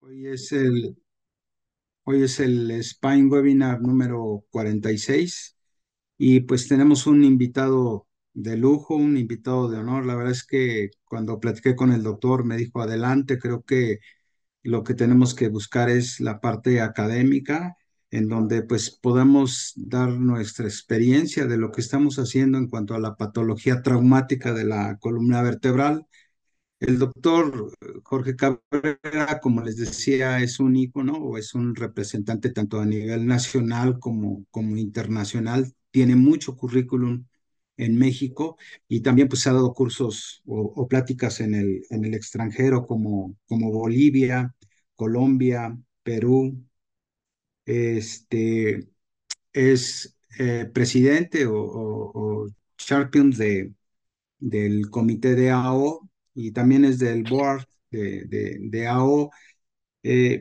Hoy es el, hoy es el Spine Webinar número 46 y pues tenemos un invitado de lujo, un invitado de honor. La verdad es que cuando platiqué con el doctor me dijo adelante, creo que lo que tenemos que buscar es la parte académica en donde pues podamos dar nuestra experiencia de lo que estamos haciendo en cuanto a la patología traumática de la columna vertebral. El doctor Jorge Cabrera, como les decía, es un ícono o es un representante tanto a nivel nacional como internacional. Tiene mucho currículum en México y también pues ha dado cursos o pláticas en el extranjero como Bolivia, Colombia, Perú. Este es presidente o champion del comité de AO y también es del board de AO.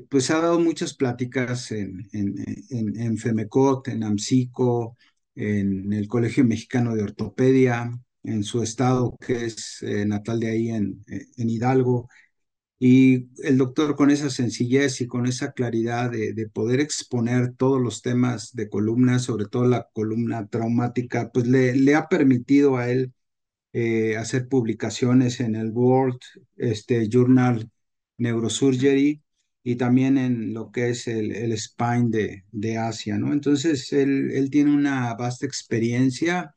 Pues ha dado muchas pláticas en FEMECOT, en AMSICO, en el Colegio Mexicano de Ortopedia, en su estado que es natal de ahí en Hidalgo. Y el doctor con esa sencillez y con esa claridad de poder exponer todos los temas de columna, sobre todo la columna traumática, pues le ha permitido a él hacer publicaciones en el World Journal Neurosurgery y también en lo que es el Spine de Asia, ¿no? Entonces, él tiene una vasta experiencia,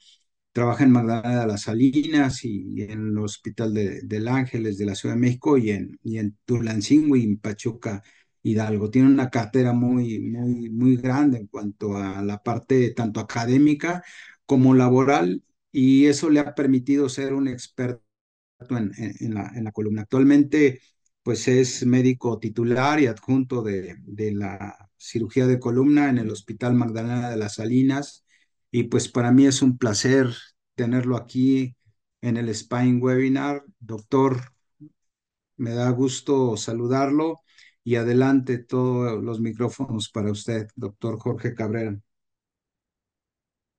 trabaja en Magdalena de las Salinas y en el Hospital del Ángeles de la Ciudad de México y en Tulancingo y en Pachuca, Hidalgo. Tiene una cartera muy grande en cuanto a la parte tanto académica como laboral y eso le ha permitido ser un experto en la columna. Actualmente, pues es médico titular y adjunto de la cirugía de columna en el Hospital Magdalena de las Salinas y pues para mí es un placer tenerlo aquí en el Spine Webinar. Doctor, me da gusto saludarlo y adelante todos los micrófonos para usted, doctor Jorge Cabrera.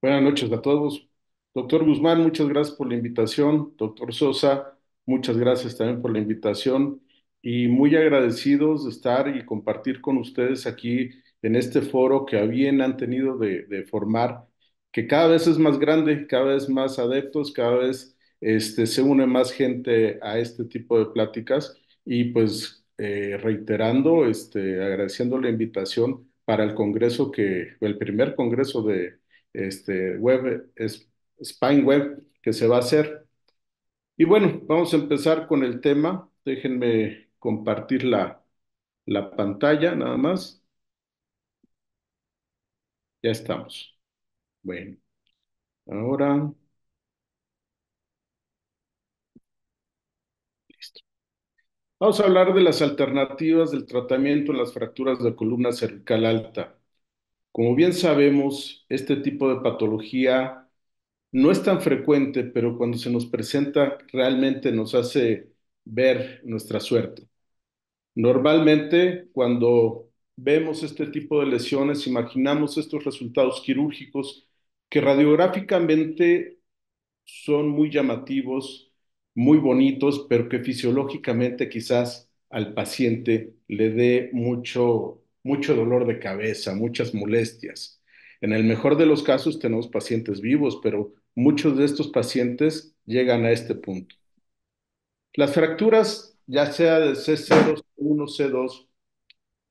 Buenas noches a todos. Doctor Guzmán, muchas gracias por la invitación. Doctor Sosa, muchas gracias también por la invitación y muy agradecidos de estar y compartir con ustedes aquí en este foro que a bien han tenido de formar, que cada vez es más grande, cada vez más adeptos, cada vez se une más gente a este tipo de pláticas y pues reiterando, agradeciendo la invitación para el congreso el primer congreso de Spine Web que se va a hacer. Y bueno, vamos a empezar con el tema. Déjenme compartir la pantalla nada más. Ya estamos. Bueno, ahora listo. Vamos a hablar de las alternativas del tratamiento en las fracturas de columna cervical alta. Como bien sabemos, este tipo de patología no es tan frecuente, pero cuando se nos presenta realmente nos hace ver nuestra suerte. Normalmente, cuando vemos este tipo de lesiones, imaginamos estos resultados quirúrgicos que radiográficamente son muy llamativos, muy bonitos, pero que fisiológicamente quizás al paciente le dé mucho dolor de cabeza, muchas molestias. En el mejor de los casos tenemos pacientes vivos, pero muchos de estos pacientes llegan a este punto. Las fracturas, ya sea de C0, C1, C2,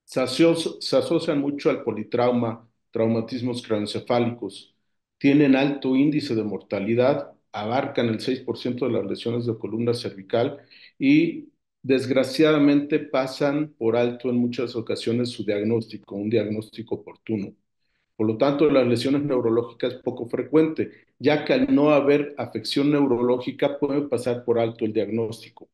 se asocian mucho al politrauma, traumatismos craneoencefálicos, tienen alto índice de mortalidad, abarcan el 6% de las lesiones de columna cervical y desgraciadamente pasan por alto en muchas ocasiones su diagnóstico, un diagnóstico oportuno. Por lo tanto, las lesiones neurológicas es poco frecuente, ya que al no haber afección neurológica puede pasar por alto el diagnóstico.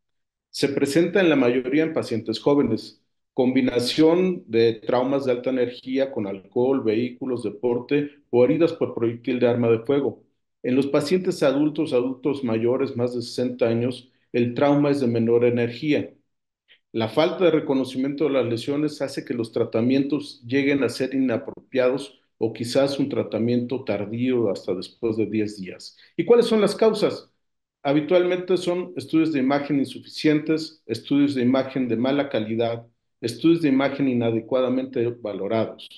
Se presenta en la mayoría en pacientes jóvenes, combinación de traumas de alta energía con alcohol, vehículos, deporte o heridas por proyectil de arma de fuego. En los pacientes adultos, adultos mayores, más de 60 años, el trauma es de menor energía. La falta de reconocimiento de las lesiones hace que los tratamientos lleguen a ser inapropiados o quizás un tratamiento tardío hasta después de 10 días. ¿Y cuáles son las causas? Habitualmente son estudios de imagen insuficientes, estudios de imagen de mala calidad, estudios de imagen inadecuadamente valorados.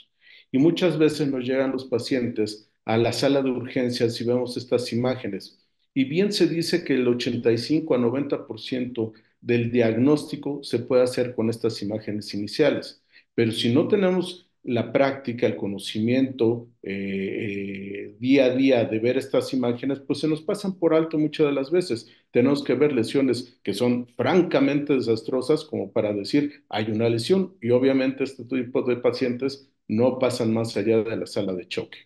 Y muchas veces nos llegan los pacientes a la sala de urgencias y vemos estas imágenes. Y bien se dice que el 85 a 90% del diagnóstico se puede hacer con estas imágenes iniciales. Pero si no tenemos la práctica, el conocimiento día a día de ver estas imágenes, pues se nos pasan por alto muchas de las veces. Tenemos que ver lesiones que son francamente desastrosas como para decir hay una lesión y obviamente este tipo de pacientes no pasan más allá de la sala de choque.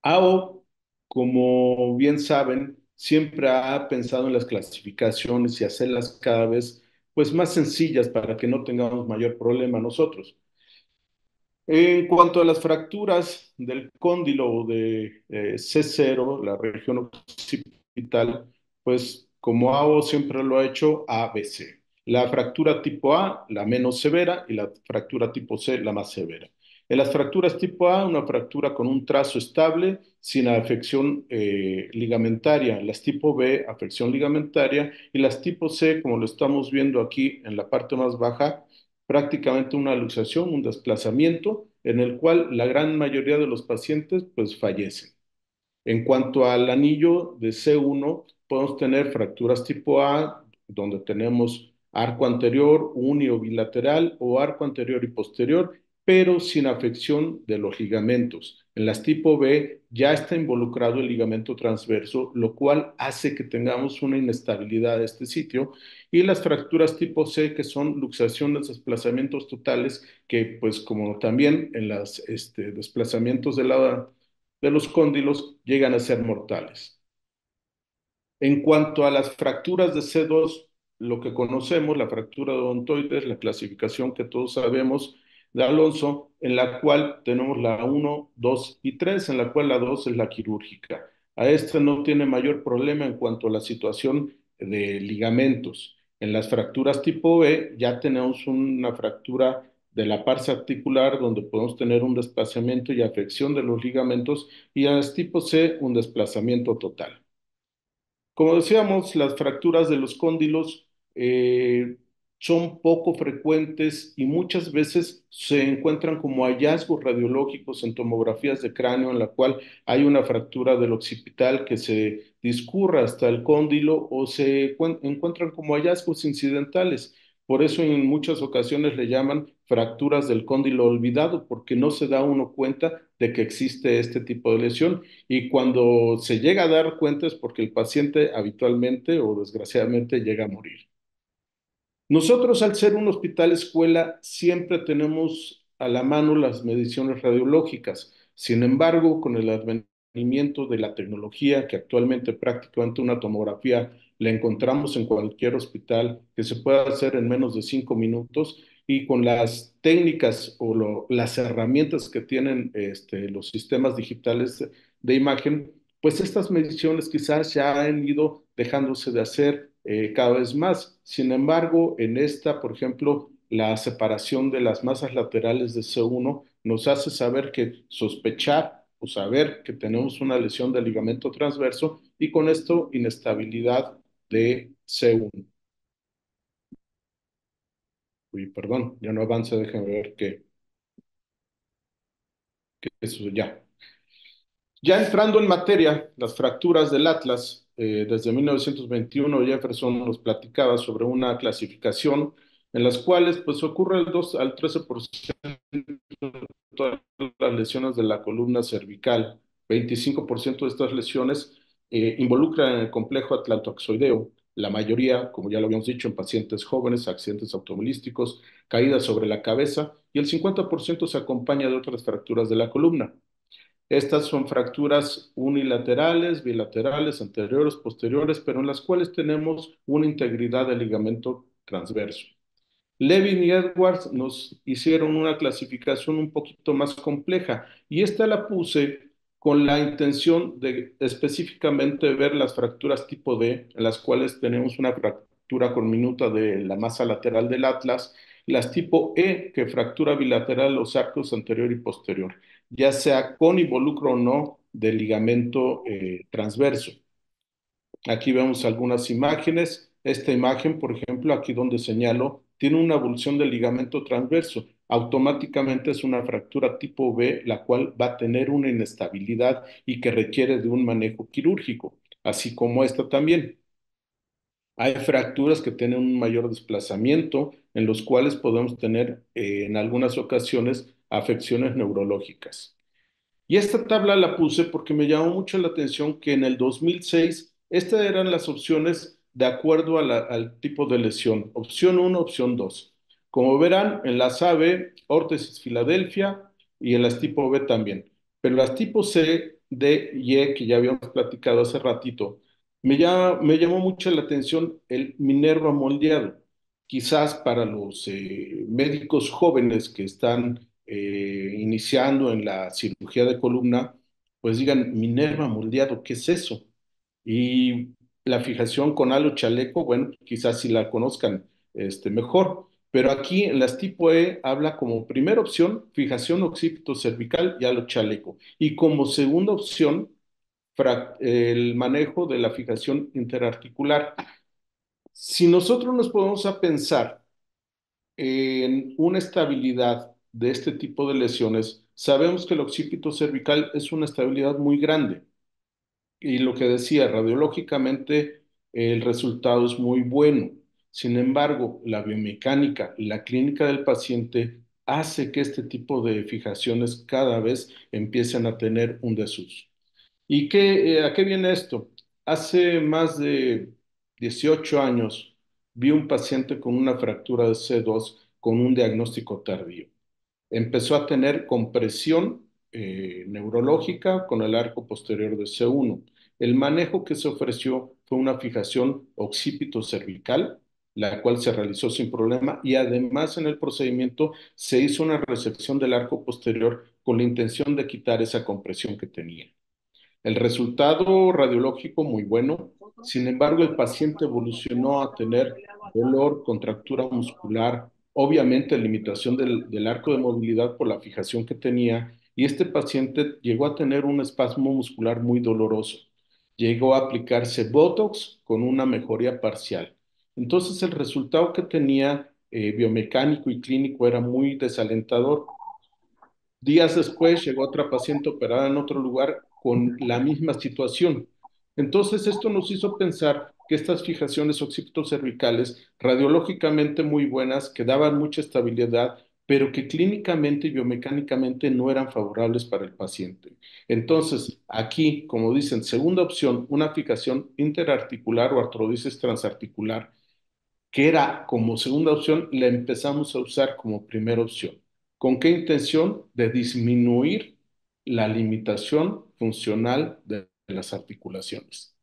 AO, como bien saben, siempre ha pensado en las clasificaciones y hacerlas cada vez pues más sencillas para que no tengamos mayor problema nosotros. En cuanto a las fracturas del cóndilo o de C0, la región occipital, pues como AO siempre lo ha hecho, ABC. La fractura tipo A, la menos severa, y la fractura tipo C, la más severa. En las fracturas tipo A, una fractura con un trazo estable, sin afección ligamentaria. Las tipo B, afección ligamentaria. Y las tipo C, como lo estamos viendo aquí en la parte más baja, prácticamente una luxación, un desplazamiento en el cual la gran mayoría de los pacientes pues fallecen. En cuanto al anillo de C1, podemos tener fracturas tipo A, donde tenemos arco anterior, unio bilateral o arco anterior y posterior, pero sin afección de los ligamentos. En las tipo B ya está involucrado el ligamento transverso, lo cual hace que tengamos una inestabilidad de este sitio. Y las fracturas tipo C, que son luxaciones, desplazamientos totales, que pues como también en los desplazamientos de los cóndilos llegan a ser mortales. En cuanto a las fracturas de C2, lo que conocemos, la fractura de odontoides, la clasificación que todos sabemos de Alonso, en la cual tenemos la 1, 2 y 3, en la cual la 2 es la quirúrgica. A esta no tiene mayor problema en cuanto a la situación de ligamentos. En las fracturas tipo B ya tenemos una fractura de la parte articular donde podemos tener un desplazamiento y afección de los ligamentos y en las tipo C un desplazamiento total. Como decíamos, las fracturas de los cóndilos son poco frecuentes y muchas veces se encuentran como hallazgos radiológicos en tomografías de cráneo en la cual hay una fractura del occipital que se discurra hasta el cóndilo o se encuentran como hallazgos incidentales. Por eso en muchas ocasiones le llaman fracturas del cóndilo olvidado porque no se da uno cuenta de que existe este tipo de lesión y cuando se llega a dar cuenta es porque el paciente habitualmente o desgraciadamente llega a morir. Nosotros, al ser un hospital escuela, siempre tenemos a la mano las mediciones radiológicas. Sin embargo, con el advenimiento de la tecnología, que actualmente prácticamente una tomografía la encontramos en cualquier hospital, que se puede hacer en menos de 5 minutos, y con las técnicas o las herramientas que tienen los sistemas digitales de imagen, pues estas mediciones quizás ya han ido dejándose de hacer cada vez más. Sin embargo, en esta, por ejemplo, la separación de las masas laterales de C1 nos hace saber que sospechar o saber que tenemos una lesión del ligamento transverso y con esto inestabilidad de C1. Uy, perdón, ya no avanza, déjenme ver qué eso ya. Ya entrando en materia, las fracturas del Atlas, desde 1921 Jefferson nos platicaba sobre una clasificación en las cuales pues ocurre el 2 al 13% de todas las lesiones de la columna cervical. 25% de estas lesiones involucran el complejo atlantoxoideo. La mayoría, como ya lo habíamos dicho, en pacientes jóvenes, accidentes automovilísticos, caídas sobre la cabeza y el 50% se acompaña de otras fracturas de la columna. Estas son fracturas unilaterales, bilaterales, anteriores, posteriores, pero en las cuales tenemos una integridad del ligamento transverso. Levin y Edwards nos hicieron una clasificación un poquito más compleja y esta la puse con la intención de específicamente ver las fracturas tipo D, en las cuales tenemos una fractura con minuta de la masa lateral del atlas, y las tipo E, que fractura bilateral los arcos anterior y posterior, ya sea con involucro o no del ligamento transverso. Aquí vemos algunas imágenes. Esta imagen, por ejemplo, aquí donde señalo, tiene una avulsión del ligamento transverso. Automáticamente es una fractura tipo B, la cual va a tener una inestabilidad y que requiere de un manejo quirúrgico, así como esta también. Hay fracturas que tienen un mayor desplazamiento, en los cuales podemos tener en algunas ocasiones afecciones neurológicas. Y esta tabla la puse porque me llamó mucho la atención que en el 2006 estas eran las opciones de acuerdo a al tipo de lesión. Opción uno, opción 2. Como verán, en las AB, órtesis Filadelfia y en las tipo B también. Pero las tipo C, D y E, que ya habíamos platicado hace ratito, me llamó mucho la atención el Minerva moldeado. Quizás para los médicos jóvenes que están iniciando en la cirugía de columna, pues digan, Minerva moldeado, ¿qué es eso? Y la fijación con halo chaleco, bueno, quizás si la conozcan mejor, pero aquí en las tipo E habla como primera opción fijación occipito cervical y halo chaleco, y como segunda opción el manejo de la fijación interarticular. Si nosotros nos podemos a pensar en una estabilidad de este tipo de lesiones, sabemos que el occipito cervical es una estabilidad muy grande y lo que decía, radiológicamente el resultado es muy bueno. Sin embargo, la biomecánica, la clínica del paciente hace que este tipo de fijaciones cada vez empiecen a tener un desuso. ¿Y a qué viene esto? Hace más de 18 años vi un paciente con una fractura de C2 con un diagnóstico tardío. Empezó a tener compresión neurológica con el arco posterior de C1. El manejo que se ofreció fue una fijación occipito-cervical, la cual se realizó sin problema, y además en el procedimiento se hizo una resección del arco posterior con la intención de quitar esa compresión que tenía. El resultado radiológico muy bueno, sin embargo, el paciente evolucionó a tener dolor, contractura muscular, obviamente limitación del arco de movilidad por la fijación que tenía, y este paciente llegó a tener un espasmo muscular muy doloroso. Llegó a aplicarse Botox con una mejoría parcial. Entonces, el resultado que tenía biomecánico y clínico era muy desalentador. Días después llegó otra paciente operada en otro lugar con la misma situación. Entonces, esto nos hizo pensar que estas fijaciones occipitocervicales, radiológicamente muy buenas, que daban mucha estabilidad, pero que clínicamente y biomecánicamente no eran favorables para el paciente. Entonces, aquí, como dicen, segunda opción, una fijación interarticular o artrodesis transarticular que era como segunda opción, la empezamos a usar como primera opción. ¿Con qué intención? De disminuir la limitación funcional de las articulaciones.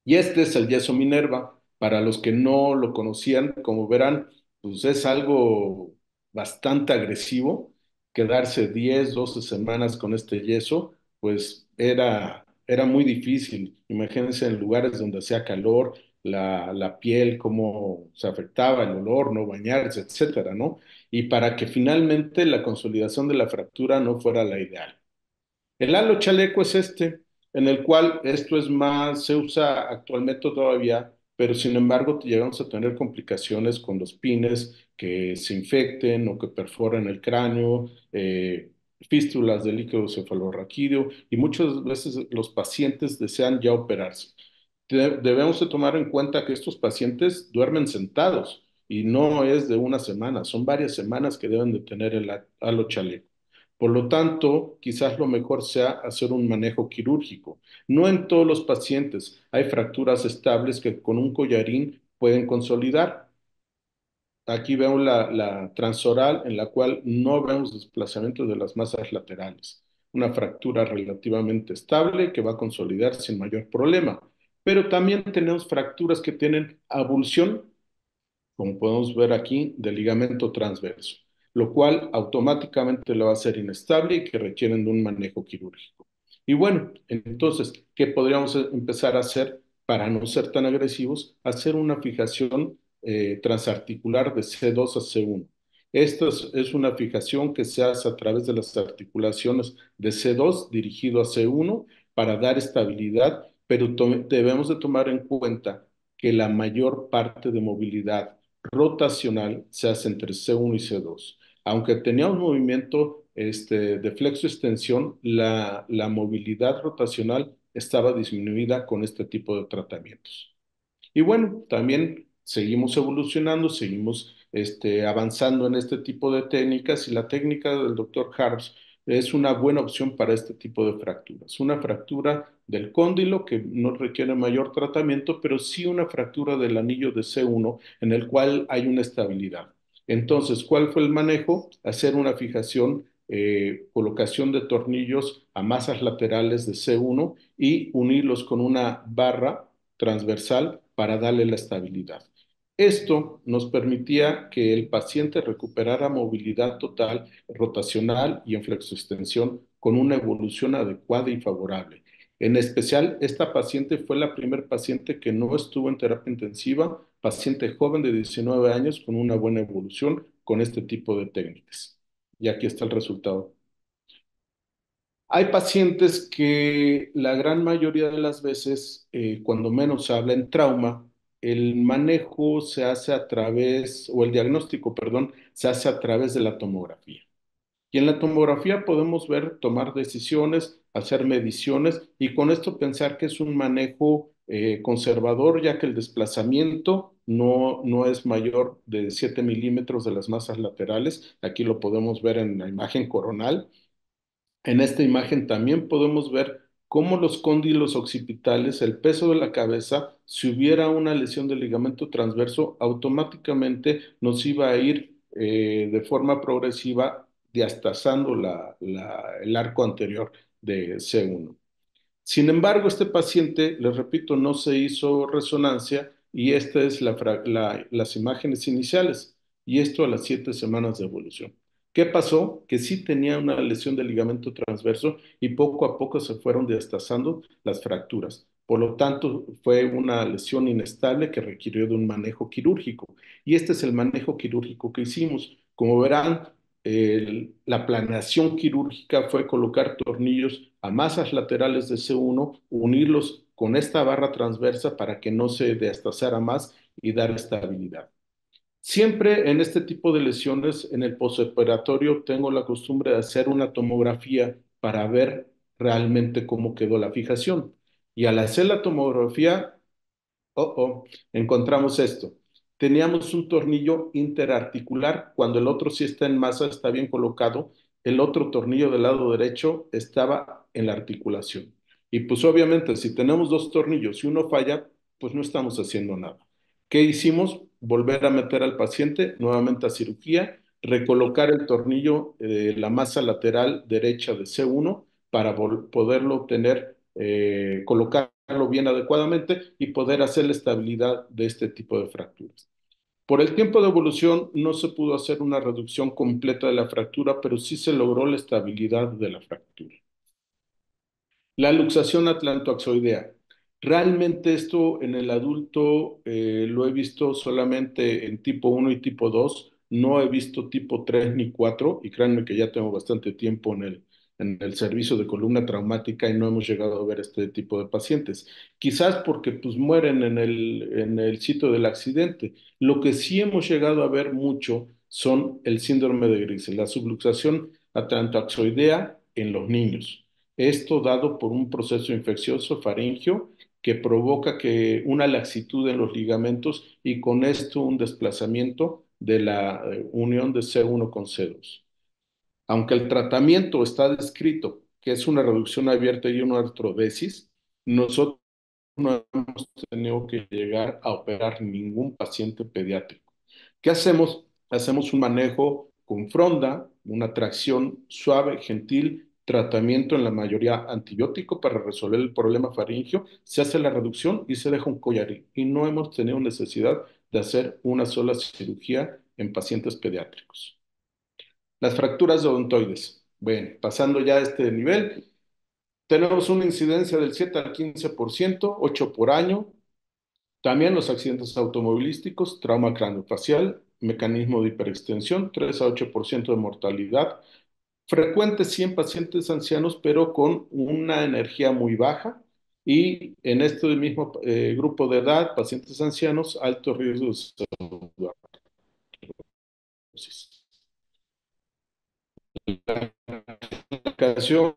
Y este es el yeso Minerva. Para los que no lo conocían, como verán, pues es algo bastante agresivo. Quedarse 10, 12 semanas con este yeso, pues era muy difícil. Imagínense en lugares donde hacía calor, la piel, cómo se afectaba, el olor, no bañarse, etcétera, ¿no? Y para que finalmente la consolidación de la fractura no fuera la ideal. El halo chaleco es en el cual esto es más, se usa actualmente todavía, pero sin embargo llegamos a tener complicaciones con los pines que se infecten o que perforan el cráneo, fístulas del líquido cefalorraquídeo y muchas veces los pacientes desean ya operarse. Debemos de tomar en cuenta que estos pacientes duermen sentados y no es de una semana, son varias semanas que deben de tener el halo chaleco. Por lo tanto, quizás lo mejor sea hacer un manejo quirúrgico. No en todos los pacientes. Hay fracturas estables que con un collarín pueden consolidar. Aquí vemos la transoral en la cual no vemos desplazamiento de las masas laterales. Una fractura relativamente estable que va a consolidar sin mayor problema. Pero también tenemos fracturas que tienen avulsión como podemos ver aquí, del ligamento transverso, lo cual automáticamente lo va a hacer inestable y que requieren de un manejo quirúrgico. Y bueno, entonces, ¿qué podríamos empezar a hacer para no ser tan agresivos? Hacer una fijación transarticular de C2 a C1. Esta es una fijación que se hace a través de las articulaciones de C2 dirigido a C1 para dar estabilidad, pero debemos de tomar en cuenta que la mayor parte de movilidad rotacional se hace entre C1 y C2. Aunque tenía un movimiento de flexo-extensión, la movilidad rotacional estaba disminuida con este tipo de tratamientos. Y bueno, también seguimos evolucionando, seguimos avanzando en este tipo de técnicas y la técnica del doctor Harps es una buena opción para este tipo de fracturas. Una fractura del cóndilo que no requiere mayor tratamiento, pero sí una fractura del anillo de C1 en el cual hay una estabilidad. Entonces, ¿cuál fue el manejo? Hacer una fijación, colocación de tornillos a masas laterales de C1 y unirlos con una barra transversal para darle la estabilidad. Esto nos permitía que el paciente recuperara movilidad total, rotacional y en flexoextensión con una evolución adecuada y favorable. En especial, esta paciente fue la primer paciente que no estuvo en terapia intensiva, paciente joven de 19 años con una buena evolución con este tipo de técnicas. Y aquí está el resultado. Hay pacientes que la gran mayoría de las veces, cuando menos se habla en trauma, el manejo se hace a través, o el diagnóstico, perdón, se hace a través de la tomografía. Y en la tomografía podemos ver, tomar decisiones, hacer mediciones y con esto pensar que es un manejo conservador, ya que el desplazamiento no es mayor de 7 milímetros de las masas laterales. Aquí lo podemos ver en la imagen coronal. En esta imagen también podemos ver cómo los cóndilos occipitales, el peso de la cabeza, si hubiera una lesión del ligamento transverso, automáticamente nos iba a ir de forma progresiva diastazando el arco anterior de C1. Sin embargo, este paciente, les repito, no se hizo resonancia y esta es las imágenes iniciales y esto a las 7 semanas de evolución. ¿Qué pasó? Que sí tenía una lesión del ligamento transverso y poco a poco se fueron destazando las fracturas. Por lo tanto, fue una lesión inestable que requirió de un manejo quirúrgico. Y este es el manejo quirúrgico que hicimos. Como verán, la planeación quirúrgica fue colocar tornillos a masas laterales de C1, unirlos con esta barra transversa para que no se destazara más y dar estabilidad. Siempre en este tipo de lesiones, en el postoperatorio, tengo la costumbre de hacer una tomografía para ver realmente cómo quedó la fijación. Y al hacer la tomografía, encontramos esto. Teníamos un tornillo interarticular, cuando el otro sí está en masa, está bien colocado, el otro tornillo del lado derecho estaba en la articulación. Y pues obviamente si tenemos dos tornillos y uno falla, pues no estamos haciendo nada. ¿Qué hicimos? Volver a meter al paciente nuevamente a cirugía, recolocar el tornillo de la masa lateral derecha de C1 para poderlo obtener, colocarlo bien adecuadamente y poder hacer la estabilidad de este tipo de fracturas. Por el tiempo de evolución no se pudo hacer una reducción completa de la fractura, pero sí se logró la estabilidad de la fractura. La luxación atlantoaxoidea. Realmente esto en el adulto lo he visto solamente en tipo 1 y tipo 2. No he visto tipo 3 ni 4 y créanme que ya tengo bastante tiempo en el servicio de columna traumática y no hemos llegado a ver este tipo de pacientes. Quizás porque pues mueren en el sitio del accidente. Lo que sí hemos llegado a ver mucho son el síndrome de Grisel, la subluxación atlantoaxoidea en los niños. Esto dado por un proceso infeccioso faríngeo que provoca que una laxitud en los ligamentos y con esto un desplazamiento de la unión de C1 con C2. Aunque el tratamiento está descrito que es una reducción abierta y una artrodesis, nosotros no hemos tenido que llegar a operar ningún paciente pediátrico. ¿Qué hacemos? Hacemos un manejo con fronda, una tracción suave, gentil, tratamiento en la mayoría antibiótico para resolver el problema faríngeo, se hace la reducción y se deja un collarín. Y no hemos tenido necesidad de hacer una sola cirugía en pacientes pediátricos. Las fracturas de odontoides. Bueno, pasando ya a este nivel, tenemos una incidencia del 7 al 15%, 8 por año. También los accidentes automovilísticos, trauma craneofacial, mecanismo de hiperextensión, 3 a 8% de mortalidad. Frecuente sí en pacientes ancianos, pero con una energía muy baja. Y en este mismo grupo de edad, pacientes ancianos, alto riesgo de salud. Clasificación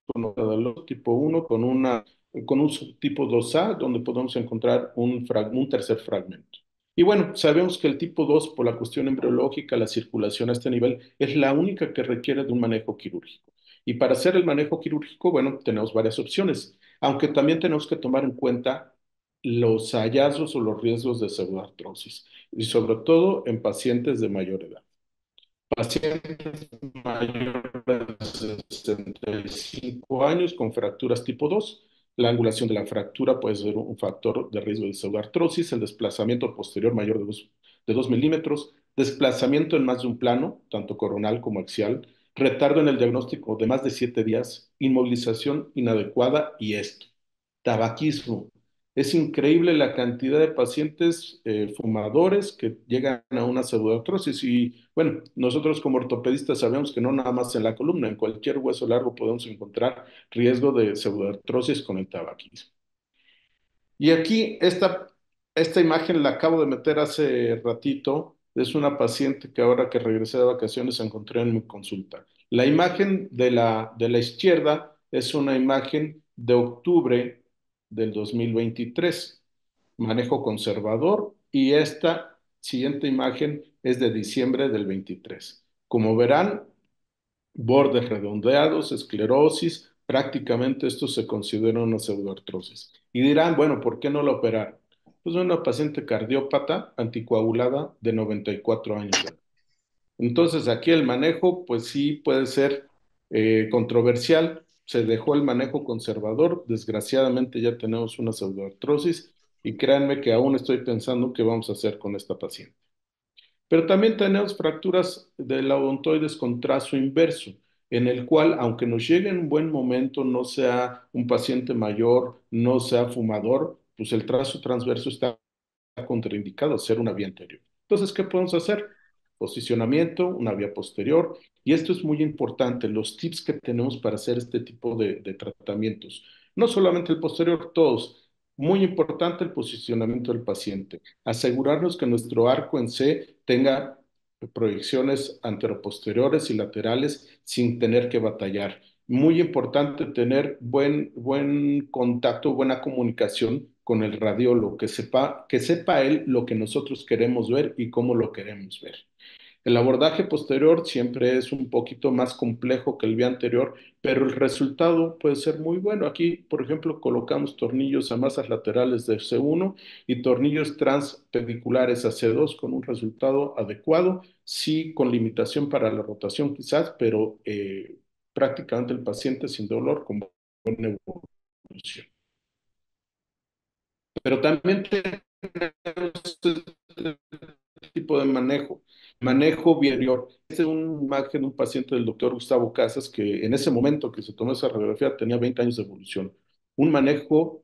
con Odaló tipo 1 con un subtipo 2A donde podemos encontrar un tercer fragmento. Y bueno, sabemos que el tipo 2 por la cuestión embriológica, la circulación a este nivel, es la única que requiere de un manejo quirúrgico. Y para hacer el manejo quirúrgico, bueno, tenemos varias opciones, aunque también tenemos que tomar en cuenta los hallazgos o los riesgos de pseudoartrosis, y sobre todo en pacientes de mayor edad. Pacientes mayores de 65 años con fracturas tipo 2. La angulación de la fractura puede ser un factor de riesgo de pseudoartrosis, el desplazamiento posterior mayor de 2 milímetros, desplazamiento en más de un plano, tanto coronal como axial, retardo en el diagnóstico de más de 7 días, inmovilización inadecuada y esto, tabaquismo. Es increíble la cantidad de pacientes fumadores que llegan a una pseudoartrosis y bueno, nosotros como ortopedistas sabemos que no nada más en la columna, en cualquier hueso largo podemos encontrar riesgo de pseudoartrosis con el tabaquismo. Y aquí esta imagen la acabo de meter hace ratito. Es una paciente que ahora que regresé de vacaciones encontré en mi consulta. La imagen de la izquierda es una imagen de octubre del 2023, manejo conservador, y esta siguiente imagen es de diciembre del 23. Como verán, bordes redondeados, esclerosis, prácticamente esto se considera una pseudoartrosis. Y dirán, bueno, ¿por qué no la operaron? Pues una paciente cardiópata anticoagulada de 94 años de edad. Entonces aquí el manejo, pues sí puede ser controversial. Se dejó el manejo conservador, desgraciadamente ya tenemos una pseudoartrosis y créanme que aún estoy pensando qué vamos a hacer con esta paciente. Pero también tenemos fracturas de la odontoides con trazo inverso, en el cual, aunque nos llegue en un buen momento, no sea un paciente mayor, no sea fumador, pues el trazo transverso está contraindicado ser una vía anterior. Entonces, ¿qué podemos hacer? Posicionamiento, una vía posterior, y esto es muy importante, los tips que tenemos para hacer este tipo de tratamientos. No solamente el posterior, todos. Muy importante el posicionamiento del paciente. Asegurarnos que nuestro arco en C tenga proyecciones anteroposteriores y laterales sin tener que batallar. Muy importante tener buen contacto, buena comunicación con el radiólogo, que sepa él lo que nosotros queremos ver y cómo lo queremos ver. El abordaje posterior siempre es un poquito más complejo que el día anterior, pero el resultado puede ser muy bueno. Aquí, por ejemplo, colocamos tornillos a masas laterales de C1 y tornillos transpediculares a C2 con un resultado adecuado, sí con limitación para la rotación quizás, pero prácticamente el paciente sin dolor con buena evolución. Pero también tenemos este tipo de manejo bienio. Esta es una imagen de un paciente del doctor Gustavo Casas que en ese momento que se tomó esa radiografía tenía 20 años de evolución. Un manejo,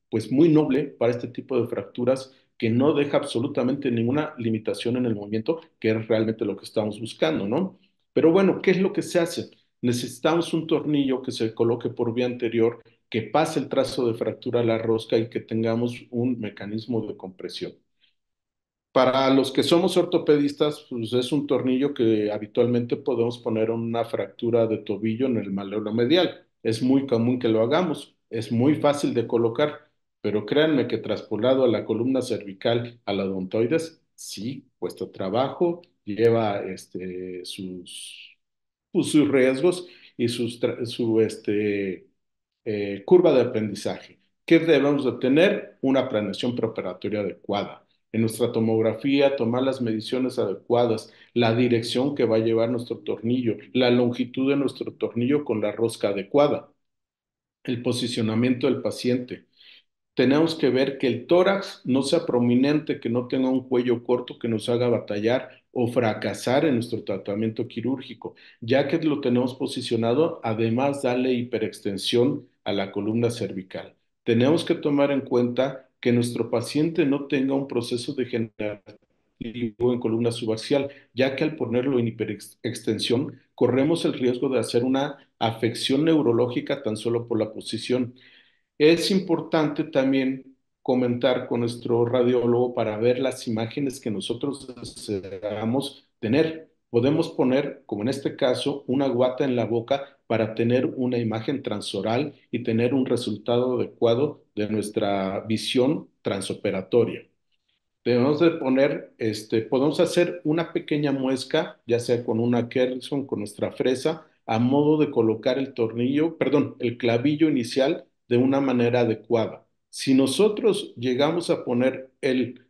pues muy noble para este tipo de fracturas que no deja absolutamente ninguna limitación en el movimiento, que es realmente lo que estamos buscando, ¿no? Pero bueno, ¿qué es lo que se hace? Necesitamos un tornillo que se coloque por vía anterior, que pase el trazo de fractura a la rosca y que tengamos un mecanismo de compresión. Para los que somos ortopedistas, pues es un tornillo que habitualmente podemos poner en una fractura de tobillo en el malleolo medial. Es muy común que lo hagamos, es muy fácil de colocar, pero créanme que traspolado a la columna cervical, a la odontoides, sí, cuesta trabajo, lleva sus riesgos y curva de aprendizaje. ¿Qué debemos de tener? Una planeación preparatoria adecuada. En nuestra tomografía, tomar las mediciones adecuadas, la dirección que va a llevar nuestro tornillo, la longitud de nuestro tornillo con la rosca adecuada, el posicionamiento del paciente. Tenemos que ver que el tórax no sea prominente, que no tenga un cuello corto que nos haga batallar o fracasar en nuestro tratamiento quirúrgico, ya que lo tenemos posicionado, además darle hiperextensión a la columna cervical. Tenemos que tomar en cuenta que nuestro paciente no tenga un proceso degenerativo en columna subaxial, ya que al ponerlo en hiperextensión corremos el riesgo de hacer una afección neurológica tan solo por la posición. Es importante también comentar con nuestro radiólogo para ver las imágenes que nosotros deseamos tener. Podemos poner, como en este caso, una guata en la boca para tener una imagen transoral y tener un resultado adecuado de nuestra visión transoperatoria. Debemos de poner, podemos hacer una pequeña muesca, ya sea con una Kerrison, con nuestra fresa, a modo de colocar el tornillo, perdón, el clavillo inicial de una manera adecuada. Si nosotros llegamos a poner el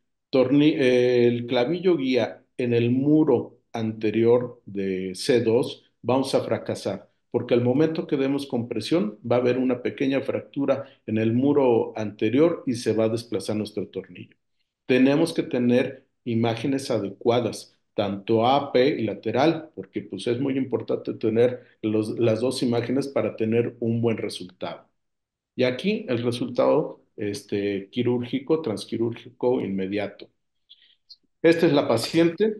clavillo guía en el muro anterior de C2, vamos a fracasar, porque al momento que demos compresión, va a haber una pequeña fractura en el muro anterior y se va a desplazar nuestro tornillo. Tenemos que tener imágenes adecuadas, tanto AP y lateral, porque pues es muy importante tener las dos imágenes para tener un buen resultado. Y aquí el resultado quirúrgico, transquirúrgico inmediato. Esta es la paciente,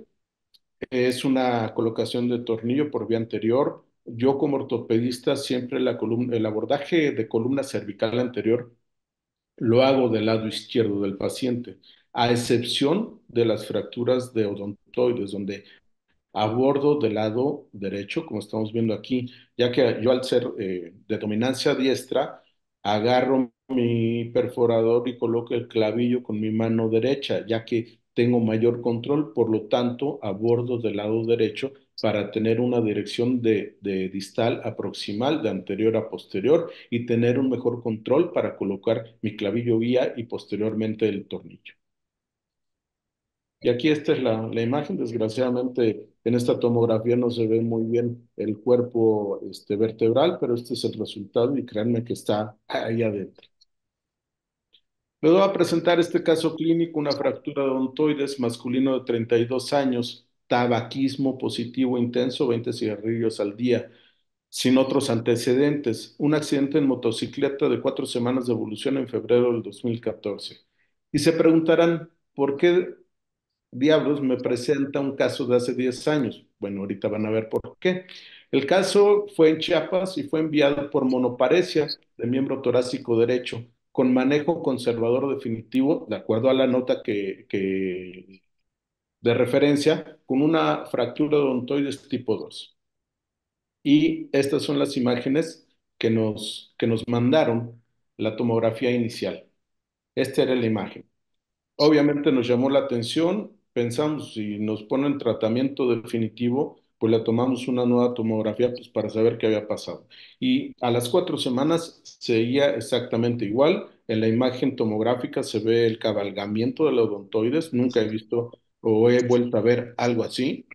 es una colocación de tornillo por vía anterior. Yo como ortopedista siempre el abordaje de columna cervical anterior lo hago del lado izquierdo del paciente, a excepción de las fracturas de odontoides, donde abordo del lado derecho, como estamos viendo aquí, ya que yo al ser de dominancia diestra, agarro mi perforador y coloco el clavillo con mi mano derecha, ya que tengo mayor control, por lo tanto, abordo del lado derecho para tener una dirección de distal a proximal, de anterior a posterior, y tener un mejor control para colocar mi clavillo guía y posteriormente el tornillo. Y aquí esta es la imagen. Desgraciadamente, en esta tomografía no se ve muy bien el cuerpo vertebral, pero este es el resultado y créanme que está ahí adentro. Les voy a presentar este caso clínico, una fractura de odontoides, masculino de 32 años, tabaquismo positivo intenso, 20 cigarrillos al día, sin otros antecedentes, un accidente en motocicleta de 4 semanas de evolución en febrero del 2014. Y se preguntarán, ¿por qué diablos me presenta un caso de hace 10 años? Bueno, ahorita van a ver por qué. El caso fue en Chiapas y fue enviado por monoparesia de miembro torácico derecho, con manejo conservador definitivo, de acuerdo a la nota de referencia, con una fractura de odontoides tipo 2. Y estas son las imágenes que nos mandaron, la tomografía inicial. Esta era la imagen. Obviamente nos llamó la atención, pensamos si nos ponen tratamiento definitivo, pues le tomamos una nueva tomografía pues, para saber qué había pasado. Y a las 4 semanas seguía exactamente igual. En la imagen tomográfica se ve el cabalgamiento de los odontoides. Nunca he visto o he vuelto a ver algo así.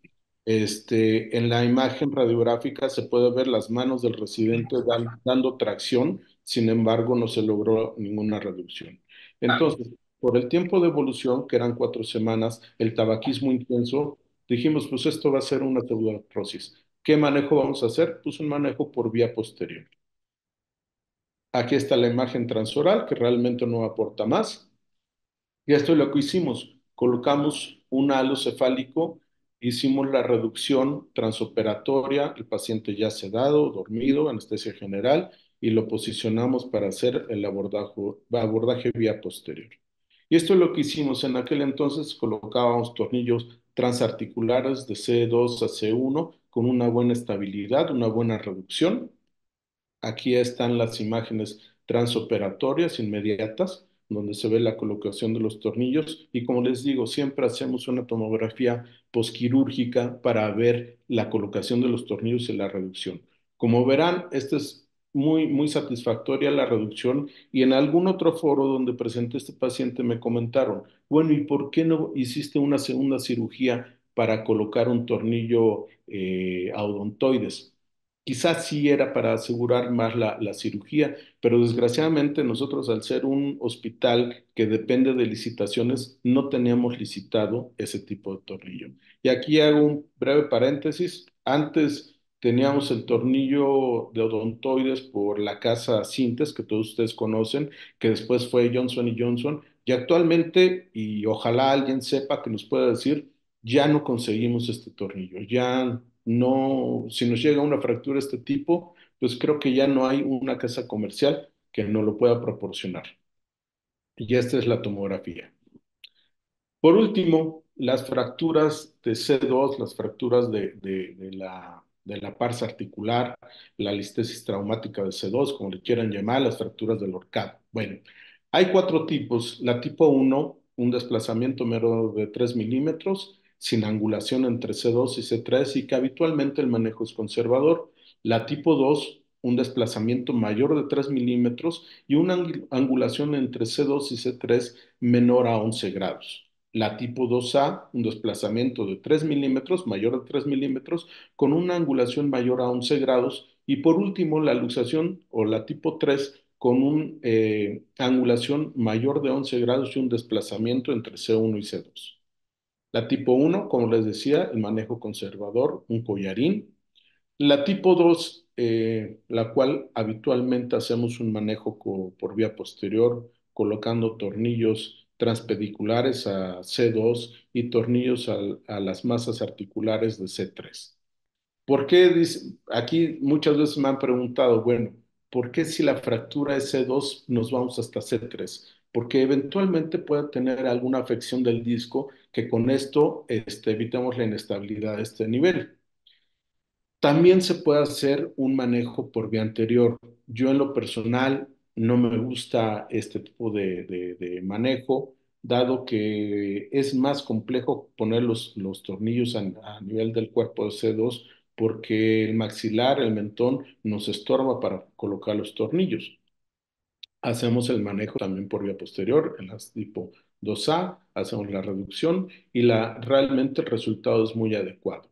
En la imagen radiográfica se puede ver las manos del residente dando tracción, sin embargo no se logró ninguna reducción. Entonces, por el tiempo de evolución, que eran 4 semanas, el tabaquismo intenso, dijimos, pues esto va a ser una pseudoartrosis. ¿Qué manejo vamos a hacer? Pues un manejo por vía posterior. Aquí está la imagen transoral, que realmente no aporta más. Y esto es lo que hicimos. Colocamos un halo cefálico, hicimos la reducción transoperatoria, el paciente ya sedado, dormido, anestesia general, y lo posicionamos para hacer el abordaje vía posterior. Y esto es lo que hicimos. En aquel entonces colocábamos tornillos transarticulares de C2 a C1 con una buena estabilidad, una buena reducción. Aquí están las imágenes transoperatorias inmediatas, donde se ve la colocación de los tornillos. Y como les digo, siempre hacemos una tomografía posquirúrgica para ver la colocación de los tornillos y la reducción. Como verán, esta es muy, muy satisfactoria la reducción. Y en algún otro foro donde presenté este paciente me comentaron, bueno, ¿y por qué no hiciste una segunda cirugía para colocar un tornillo a odontoides? Quizás sí era para asegurar más la cirugía, pero desgraciadamente nosotros al ser un hospital que depende de licitaciones, no teníamos licitado ese tipo de tornillo. Y aquí hago un breve paréntesis. Antes teníamos el tornillo de odontoides por la casa Sintes, que todos ustedes conocen, que después fue Johnson y Johnson, y actualmente, y ojalá alguien sepa que nos pueda decir, ya no conseguimos este tornillo, ya no, si nos llega una fractura de este tipo, pues creo que ya no hay una casa comercial que nos lo pueda proporcionar. Y esta es la tomografía. Por último, las fracturas de C2, las fracturas de la pars articular, la listesis traumática de C2, como le quieran llamar, las fracturas del horcado. Bueno, hay cuatro tipos. La tipo uno, un desplazamiento mero de 3 milímetros, sin angulación entre C2 y C3 y que habitualmente el manejo es conservador. La tipo 2, un desplazamiento mayor de 3 milímetros y una angulación entre C2 y C3 menor a 11 grados. La tipo 2A, un desplazamiento de 3 milímetros, mayor de 3 milímetros, con una angulación mayor a 11 grados. Y por último, la luxación o la tipo 3, con una angulación mayor de 11 grados y un desplazamiento entre C1 y C2. La tipo 1, como les decía, el manejo conservador, un collarín. La tipo 2, la cual habitualmente hacemos un manejo por vía posterior, colocando tornillos transpediculares a C2 y tornillos a las masas articulares de C3. ¿Por qué? Aquí muchas veces me han preguntado, bueno, ¿por qué si la fractura es C2 nos vamos hasta C3? Porque eventualmente puede tener alguna afección del disco que con esto evitemos la inestabilidad de este nivel. También se puede hacer un manejo por vía anterior. Yo en lo personal no me gusta este tipo de manejo, dado que es más complejo poner los tornillos a nivel del cuerpo de C2 porque el maxilar, el mentón, nos estorba para colocar los tornillos. Hacemos el manejo también por vía posterior en las tipo 2A, hacemos la reducción y realmente el resultado es muy adecuado.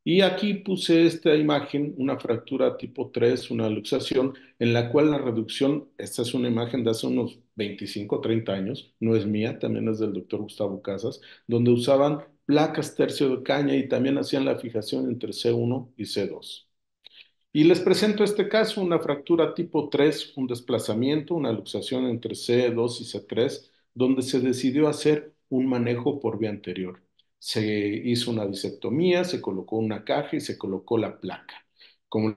Y aquí puse esta imagen, una fractura tipo 3, una luxación, en la cual la reducción, esta es una imagen de hace unos 25 o 30 años, no es mía, también es del doctor Gustavo Casas, donde usaban placas tercio de caña y también hacían la fijación entre C1 y C2. Y les presento este caso, una fractura tipo 3, un desplazamiento, una luxación entre C2 y C3, donde se decidió hacer un manejo por vía anterior. Se hizo una disectomía, se colocó una caja y se colocó la placa. Como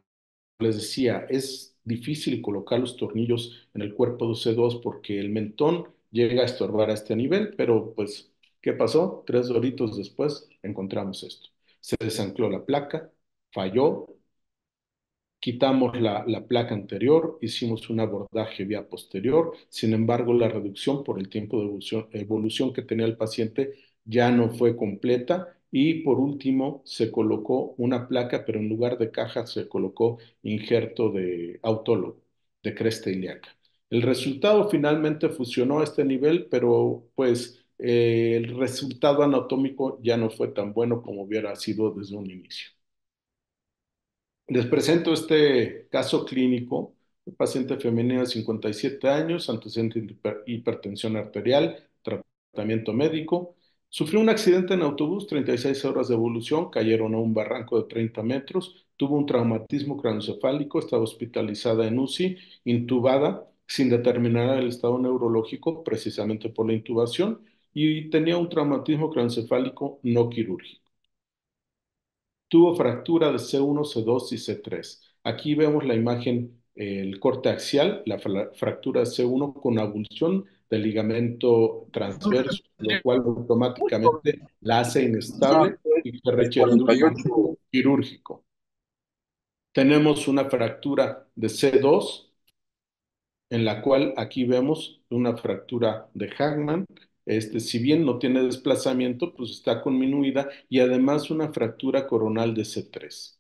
les decía, es difícil colocar los tornillos en el cuerpo de C2 porque el mentón llega a estorbar a este nivel, pero pues, ¿qué pasó? 3 doritos después encontramos esto. Se desancló la placa, falló, quitamos la placa anterior, hicimos un abordaje vía posterior, sin embargo, la reducción por el tiempo de evolución que tenía el paciente ya no fue completa y por último se colocó una placa, pero en lugar de caja se colocó injerto de autólogo, de cresta ilíaca. El resultado finalmente fusionó a este nivel, pero pues el resultado anatómico ya no fue tan bueno como hubiera sido desde un inicio. Les presento este caso clínico, paciente femenina de 57 años, antecedente de hipertensión arterial, tratamiento médico. Sufrió un accidente en autobús, 36 horas de evolución, cayeron a un barranco de 30 metros, tuvo un traumatismo craneoencefálico, estaba hospitalizada en UCI, intubada, sin determinar el estado neurológico, precisamente por la intubación, y tenía un traumatismo craneoencefálico no quirúrgico. Tuvo fractura de C1, C2 y C3. Aquí vemos la imagen, el corte axial, la fractura de C1 con abulsión del ligamento transverso, lo cual automáticamente la hace inestable y que requiere de un manejo quirúrgico. Tenemos una fractura de C2 en la cual aquí vemos una fractura de Hagman. Si bien no tiene desplazamiento, pues está conminuida y además una fractura coronal de C3.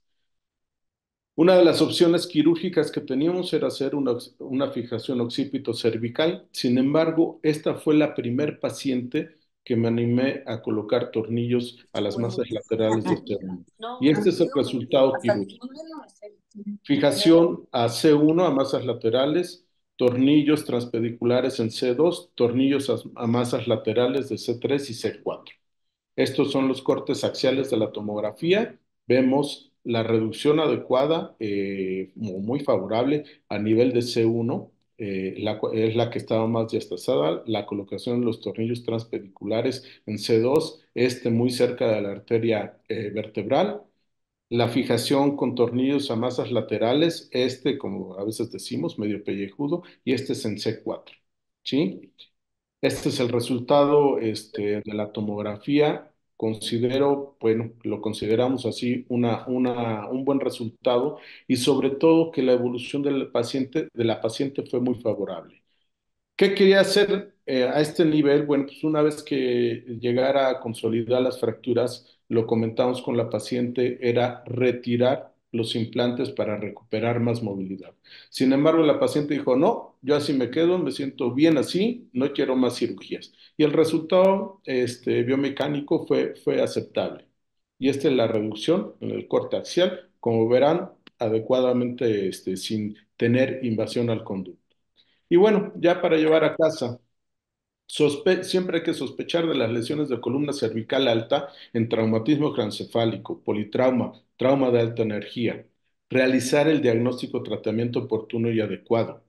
Una de las opciones quirúrgicas que teníamos era hacer una fijación occipito cervical. Sin embargo, esta fue la primer paciente que me animé a colocar tornillos a las masas laterales de C1. Y este es el resultado quirúrgico. Fijación a C1 a masas laterales, tornillos transpediculares en C2, tornillos a masas laterales de C3 y C4. Estos son los cortes axiales de la tomografía. Vemos la reducción adecuada, muy favorable a nivel de C1, es la que estaba más diastazada. La colocación de los tornillos transpediculares en C2, muy cerca de la arteria vertebral. La fijación con tornillos a masas laterales, como a veces decimos, medio pellejudo, y este es en C4. ¿Sí? Este es el resultado de la tomografía bueno, lo consideramos así un buen resultado y sobre todo que la evolución de la paciente fue muy favorable. ¿Qué quería hacer a este nivel? Bueno, pues una vez que llegara a consolidar las fracturas, lo comentamos con la paciente, era retirar los implantes para recuperar más movilidad. Sin embargo, la paciente dijo, no, yo así me quedo, me siento bien así, no quiero más cirugías. Y el resultado biomecánico fue aceptable. Y esta es la reducción en el corte axial, como verán, adecuadamente sin tener invasión al conducto. Y bueno, ya para llevar a casa, siempre hay que sospechar de las lesiones de columna cervical alta en traumatismo craneoencefálico, politrauma, trauma de alta energía. Realizar el diagnóstico, tratamiento oportuno y adecuado.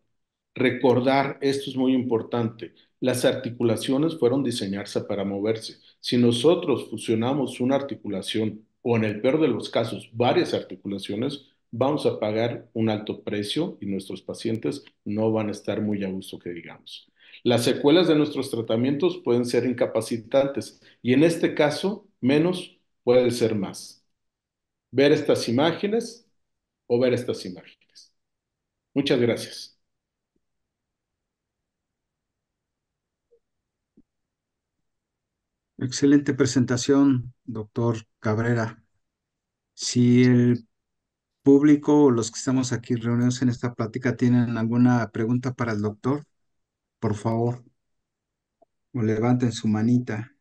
Recordar, esto es muy importante, las articulaciones fueron diseñarse para moverse. Si nosotros fusionamos una articulación o en el peor de los casos varias articulaciones, vamos a pagar un alto precio y nuestros pacientes no van a estar muy a gusto, que digamos. Las secuelas de nuestros tratamientos pueden ser incapacitantes y en este caso, menos puede ser más. Ver estas imágenes o ver estas imágenes. Muchas gracias. Excelente presentación, doctor Cabrera. Si el público o los que estamos aquí reunidos en esta plática tienen alguna pregunta para el doctor, por favor, o levanten su manita.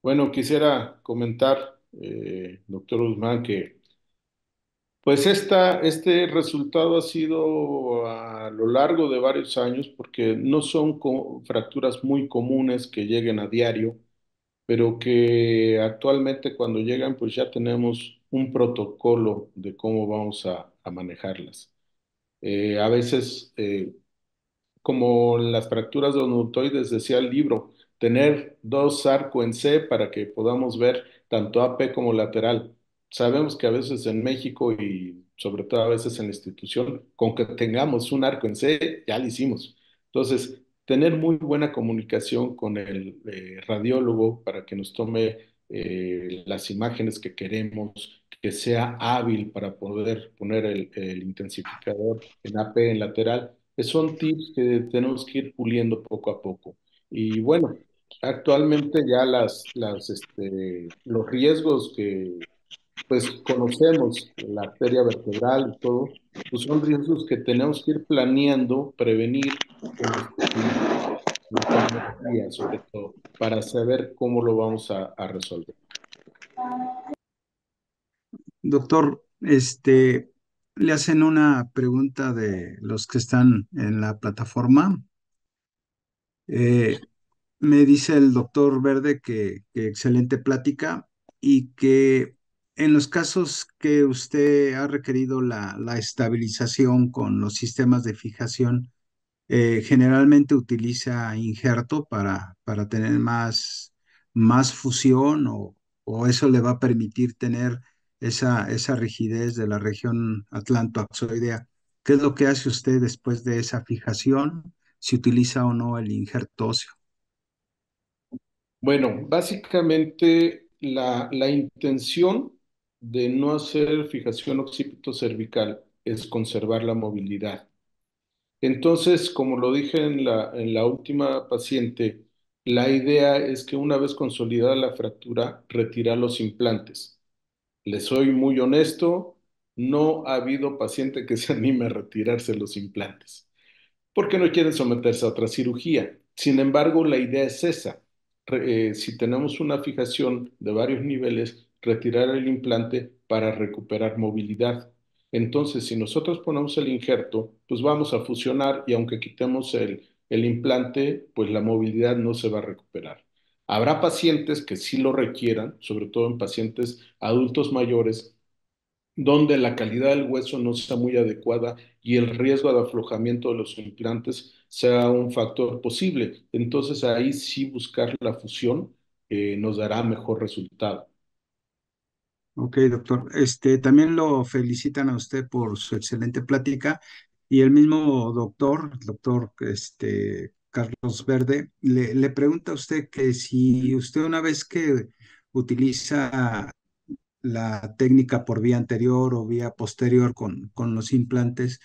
Bueno, quisiera comentar, doctor Guzmán, que pues este resultado ha sido a lo largo de varios años, porque no son fracturas muy comunes que lleguen a diario, pero que actualmente cuando llegan, pues ya tenemos un protocolo de cómo vamos a manejarlas. A veces como las fracturas de odontoides, decía el libro, tener dos arcos en C para que podamos ver tanto AP como lateral. Sabemos que a veces en México y sobre todo a veces en la institución, con que tengamos un arco en C, ya lo hicimos. Entonces, tener muy buena comunicación con el radiólogo para que nos tome las imágenes que queremos, que sea hábil para poder poner el intensificador en AP en lateral, son tips que tenemos que ir puliendo poco a poco. Y bueno, actualmente ya los riesgos que pues conocemos, la arteria vertebral y todo, pues son riesgos que tenemos que ir planeando, prevenir con oftalmología sobre todo, para saber cómo lo vamos a resolver. Doctor, le hacen una pregunta de los que están en la plataforma. Eh, Me dice el doctor Verde que excelente plática y que en los casos que usted ha requerido la estabilización con los sistemas de fijación, generalmente utiliza injerto para tener más fusión o eso le va a permitir tener esa rigidez de la región atlantoaxoidea. ¿Qué es lo que hace usted después de esa fijación? Si utiliza o no el injerto óseo. Bueno, básicamente la intención de no hacer fijación occipito-cervical es conservar la movilidad. Entonces, como lo dije en la última paciente, la idea es que una vez consolidada la fractura, retirar los implantes. Le soy muy honesto, no ha habido paciente que se anime a retirarse los implantes porque no quieren someterse a otra cirugía. Sin embargo, la idea es esa. Si tenemos una fijación de varios niveles, retirar el implante para recuperar movilidad. Entonces, si nosotros ponemos el injerto, pues vamos a fusionar y aunque quitemos el implante, pues la movilidad no se va a recuperar. Habrá pacientes que sí lo requieran, sobre todo en pacientes adultos mayores, donde la calidad del hueso no sea muy adecuada y el riesgo de aflojamiento de los implantes sea un factor posible. Entonces ahí sí buscar la fusión nos dará mejor resultado. Ok, doctor. También lo felicitan a usted por su excelente plática y el mismo doctor, el doctor Carlos Verde, le pregunta a usted que si usted una vez que utiliza la técnica por vía anterior o vía posterior con los implantes,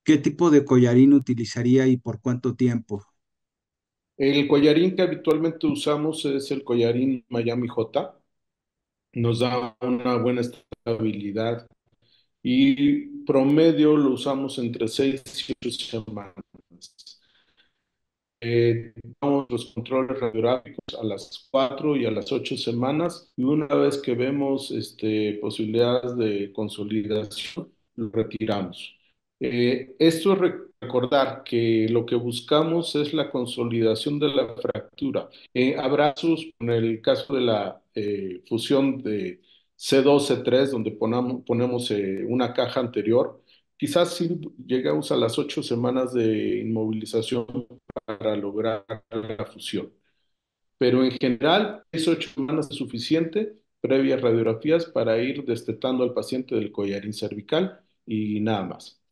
¿qué tipo de collarín utilizaría y por cuánto tiempo? El collarín que habitualmente usamos es el collarín Miami J. Nos da una buena estabilidad y promedio lo usamos entre 6 y 8 semanas. Damos los controles radiográficos a las 4 y a las 8 semanas y una vez que vemos posibilidades de consolidación, lo retiramos. Esto es recordar que lo que buscamos es la consolidación de la fractura. Abrazos, en el caso de la fusión de C2, C3, donde ponemos una caja anterior, quizás si llegamos a las 8 semanas de inmovilización para lograr la fusión. Pero en general, es 8 semanas es suficiente previas radiografías para ir destetando al paciente del collarín cervical y nada más.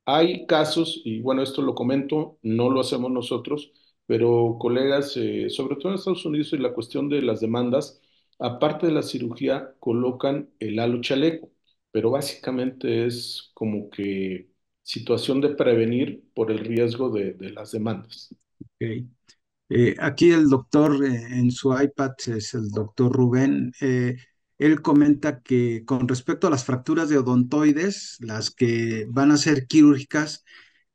Hay casos, y bueno, esto lo comento, no lo hacemos nosotros, pero colegas, sobre todo en Estados Unidos y la cuestión de las demandas, aparte de la cirugía, colocan el halo chaleco, pero básicamente es como que situación de prevenir por el riesgo de las demandas. Ok. Aquí el doctor en su iPad es el doctor Rubén. Él comenta que con respecto a las fracturas de odontoides, las que van a ser quirúrgicas,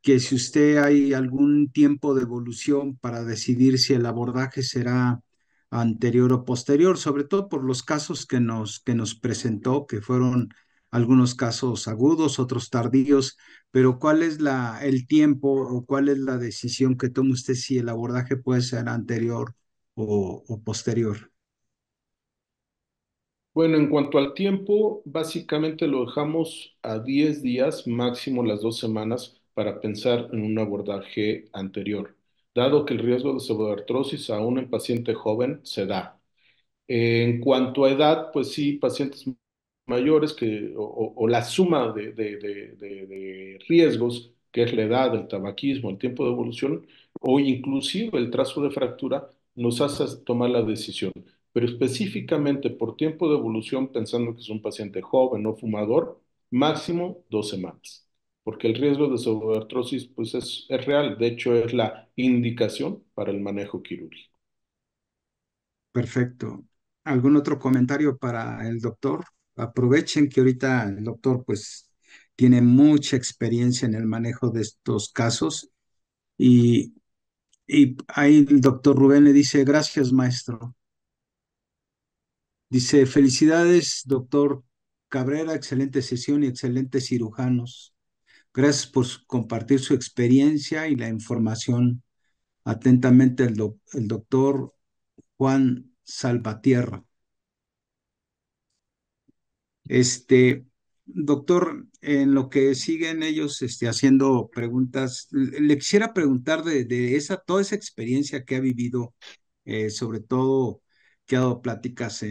que si usted hay algún tiempo de evolución para decidir si el abordaje será anterior o posterior, sobre todo por los casos que nos presentó, que fueron algunos casos agudos, otros tardíos, pero ¿cuál es el tiempo o cuál es la decisión que toma usted si el abordaje puede ser anterior o posterior? Bueno, en cuanto al tiempo, básicamente lo dejamos a 10 días, máximo las 2 semanas, para pensar en un abordaje anterior, dado que el riesgo de pseudoartrosis aún en paciente joven se da. En cuanto a edad, pues sí, pacientes mayores o la suma de riesgos, que es la edad, el tabaquismo, el tiempo de evolución o inclusive el trazo de fractura, nos hace tomar la decisión. Pero específicamente por tiempo de evolución, pensando que es un paciente joven, no fumador, máximo 2 semanas. Porque el riesgo de pseudoartrosis pues es real, de hecho es la indicación para el manejo quirúrgico. Perfecto. ¿Algún otro comentario para el doctor? Aprovechen que ahorita el doctor pues tiene mucha experiencia en el manejo de estos casos y, y ahí el doctor Rubén le dice, gracias, maestro. Dice, felicidades, doctor Cabrera, excelente sesión y excelentes cirujanos. Gracias por compartir su experiencia y la información. Atentamente el doctor Juan Salvatierra. Este, doctor, en lo que siguen ellos haciendo preguntas, le quisiera preguntar de toda esa experiencia que ha vivido, sobre todo que ha dado pláticas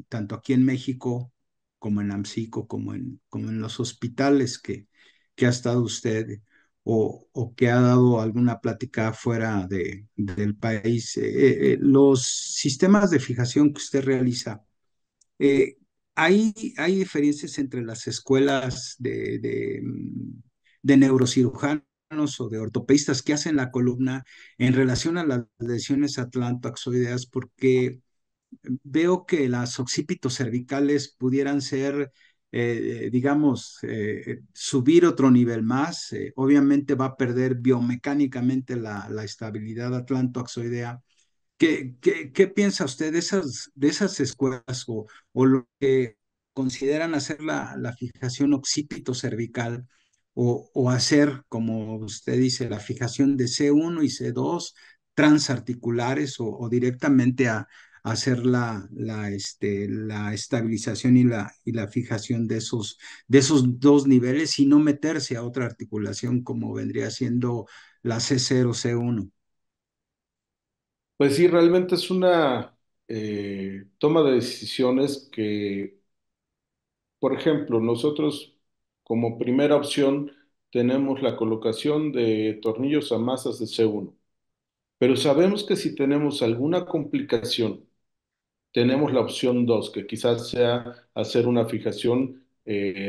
tanto aquí en México como en AMSICO, como en los hospitales que ha estado usted, o que ha dado alguna plática fuera del país. Los sistemas de fijación que usted realiza. Eh, hay diferencias entre las escuelas de neurocirujanos o de ortopedistas que hacen la columna en relación a las lesiones atlantoaxoideas, porque veo que las occípitos cervicales pudieran ser, digamos, subir otro nivel más. Obviamente va a perder biomecánicamente la estabilidad atlantoaxoidea. ¿Qué piensa usted de esas escuelas o lo que consideran hacer la fijación occipito-cervical o hacer, como usted dice, la fijación de C1 y C2 transarticulares o directamente a hacer la estabilización y la fijación de esos dos niveles y no meterse a otra articulación como vendría siendo la C0, C1? Pues sí, realmente es una toma de decisiones que por ejemplo, nosotros como primera opción tenemos la colocación de tornillos a masas de C1, pero sabemos que si tenemos alguna complicación, tenemos la opción 2, que quizás sea hacer una fijación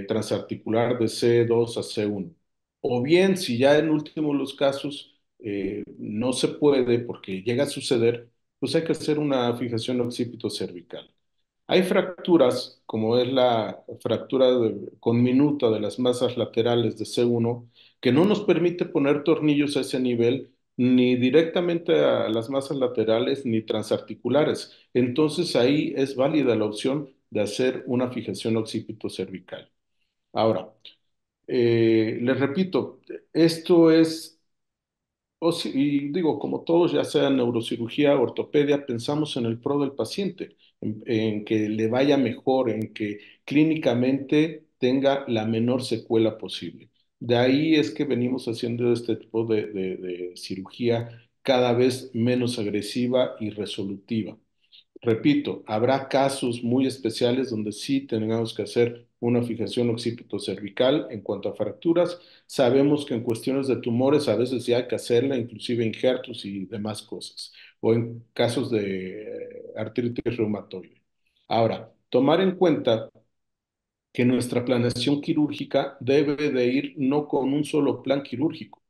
transarticular de C2 a C1. O bien, si ya en últimos los casos no se puede porque llega a suceder, pues hay que hacer una fijación occipito cervical. Hay fracturas, como es la fractura conminuta de las masas laterales de C1, que no nos permite poner tornillos a ese nivel, ni directamente a las masas laterales, ni transarticulares. Entonces ahí es válida la opción de hacer una fijación occipito cervical. Ahora, les repito, esto es y digo, como todos, ya sea neurocirugía, ortopedia, pensamos en el pro del paciente, en que le vaya mejor, en que clínicamente tenga la menor secuela posible. De ahí es que venimos haciendo este tipo de cirugía cada vez menos agresiva y resolutiva. Repito, habrá casos muy especiales donde sí tengamos que hacer una fijación occipito-cervical. En cuanto a fracturas, sabemos que en cuestiones de tumores a veces ya hay que hacerla, inclusive injertos y demás cosas, o en casos de artritis reumatoide. Ahora, tomar en cuenta que nuestra planeación quirúrgica debe de ir no con un solo plan quirúrgico.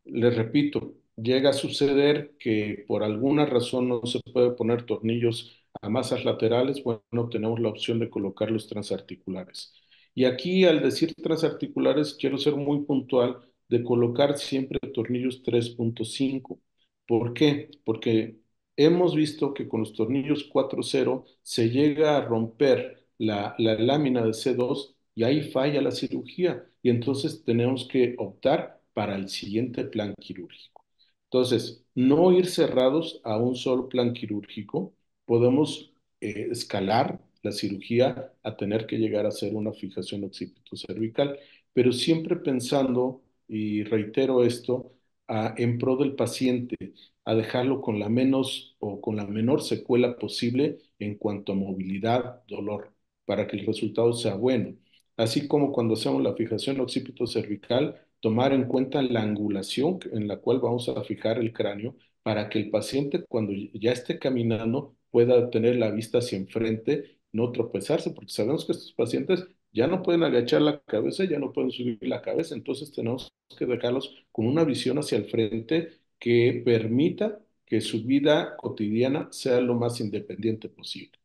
Les repito, llega a suceder que por alguna razón no se puede poner tornillos a masas laterales, bueno, tenemos la opción de colocar los transarticulares. Y aquí al decir transarticulares quiero ser muy puntual de colocar siempre tornillos 3.5. ¿Por qué? Porque hemos visto que con los tornillos 4.0 se llega a romper la lámina de C2 y ahí falla la cirugía y entonces tenemos que optar para el siguiente plan quirúrgico. Entonces, no ir cerrados a un solo plan quirúrgico, podemos escalar la cirugía a tener que llegar a hacer una fijación occipito-cervical, pero siempre pensando, y reitero esto, en pro del paciente, a dejarlo con la menos o con la menor secuela posible en cuanto a movilidad, dolor, para que el resultado sea bueno. Así como cuando hacemos la fijación occipito-cervical, tomar en cuenta la angulación en la cual vamos a fijar el cráneo para que el paciente cuando ya esté caminando pueda tener la vista hacia enfrente, no tropezarse, porque sabemos que estos pacientes ya no pueden agachar la cabeza, ya no pueden subir la cabeza, entonces tenemos que dejarlos con una visión hacia el frente que permita que su vida cotidiana sea lo más independiente posible.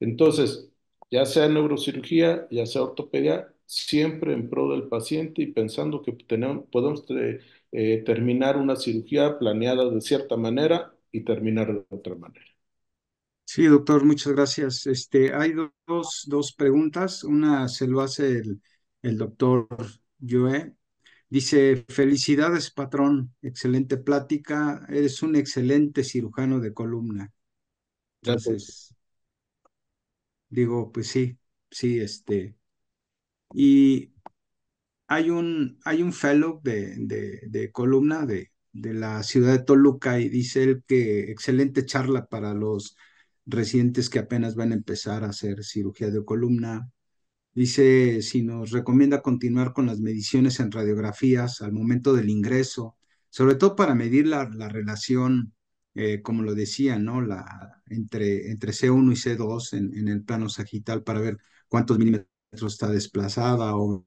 Entonces, ya sea neurocirugía, ya sea ortopedia, siempre en pro del paciente y pensando que podemos terminar una cirugía planeada de cierta manera y terminar de otra manera. Sí, doctor, muchas gracias. Hay dos preguntas. Una se lo hace el doctor Joe. Dice, felicidades, patrón. Excelente plática. Eres un excelente cirujano de columna. Gracias. Entonces, digo, pues sí, sí, Y hay un fellow de columna de la ciudad de Toluca y dice él que excelente charla para los residentes que apenas van a empezar a hacer cirugía de columna. Dice si nos recomienda continuar con las mediciones en radiografías al momento del ingreso, sobre todo para medir la relación, como lo decía, ¿no? Entre C1 y C2 en el plano sagital para ver cuántos milímetros está desplazada o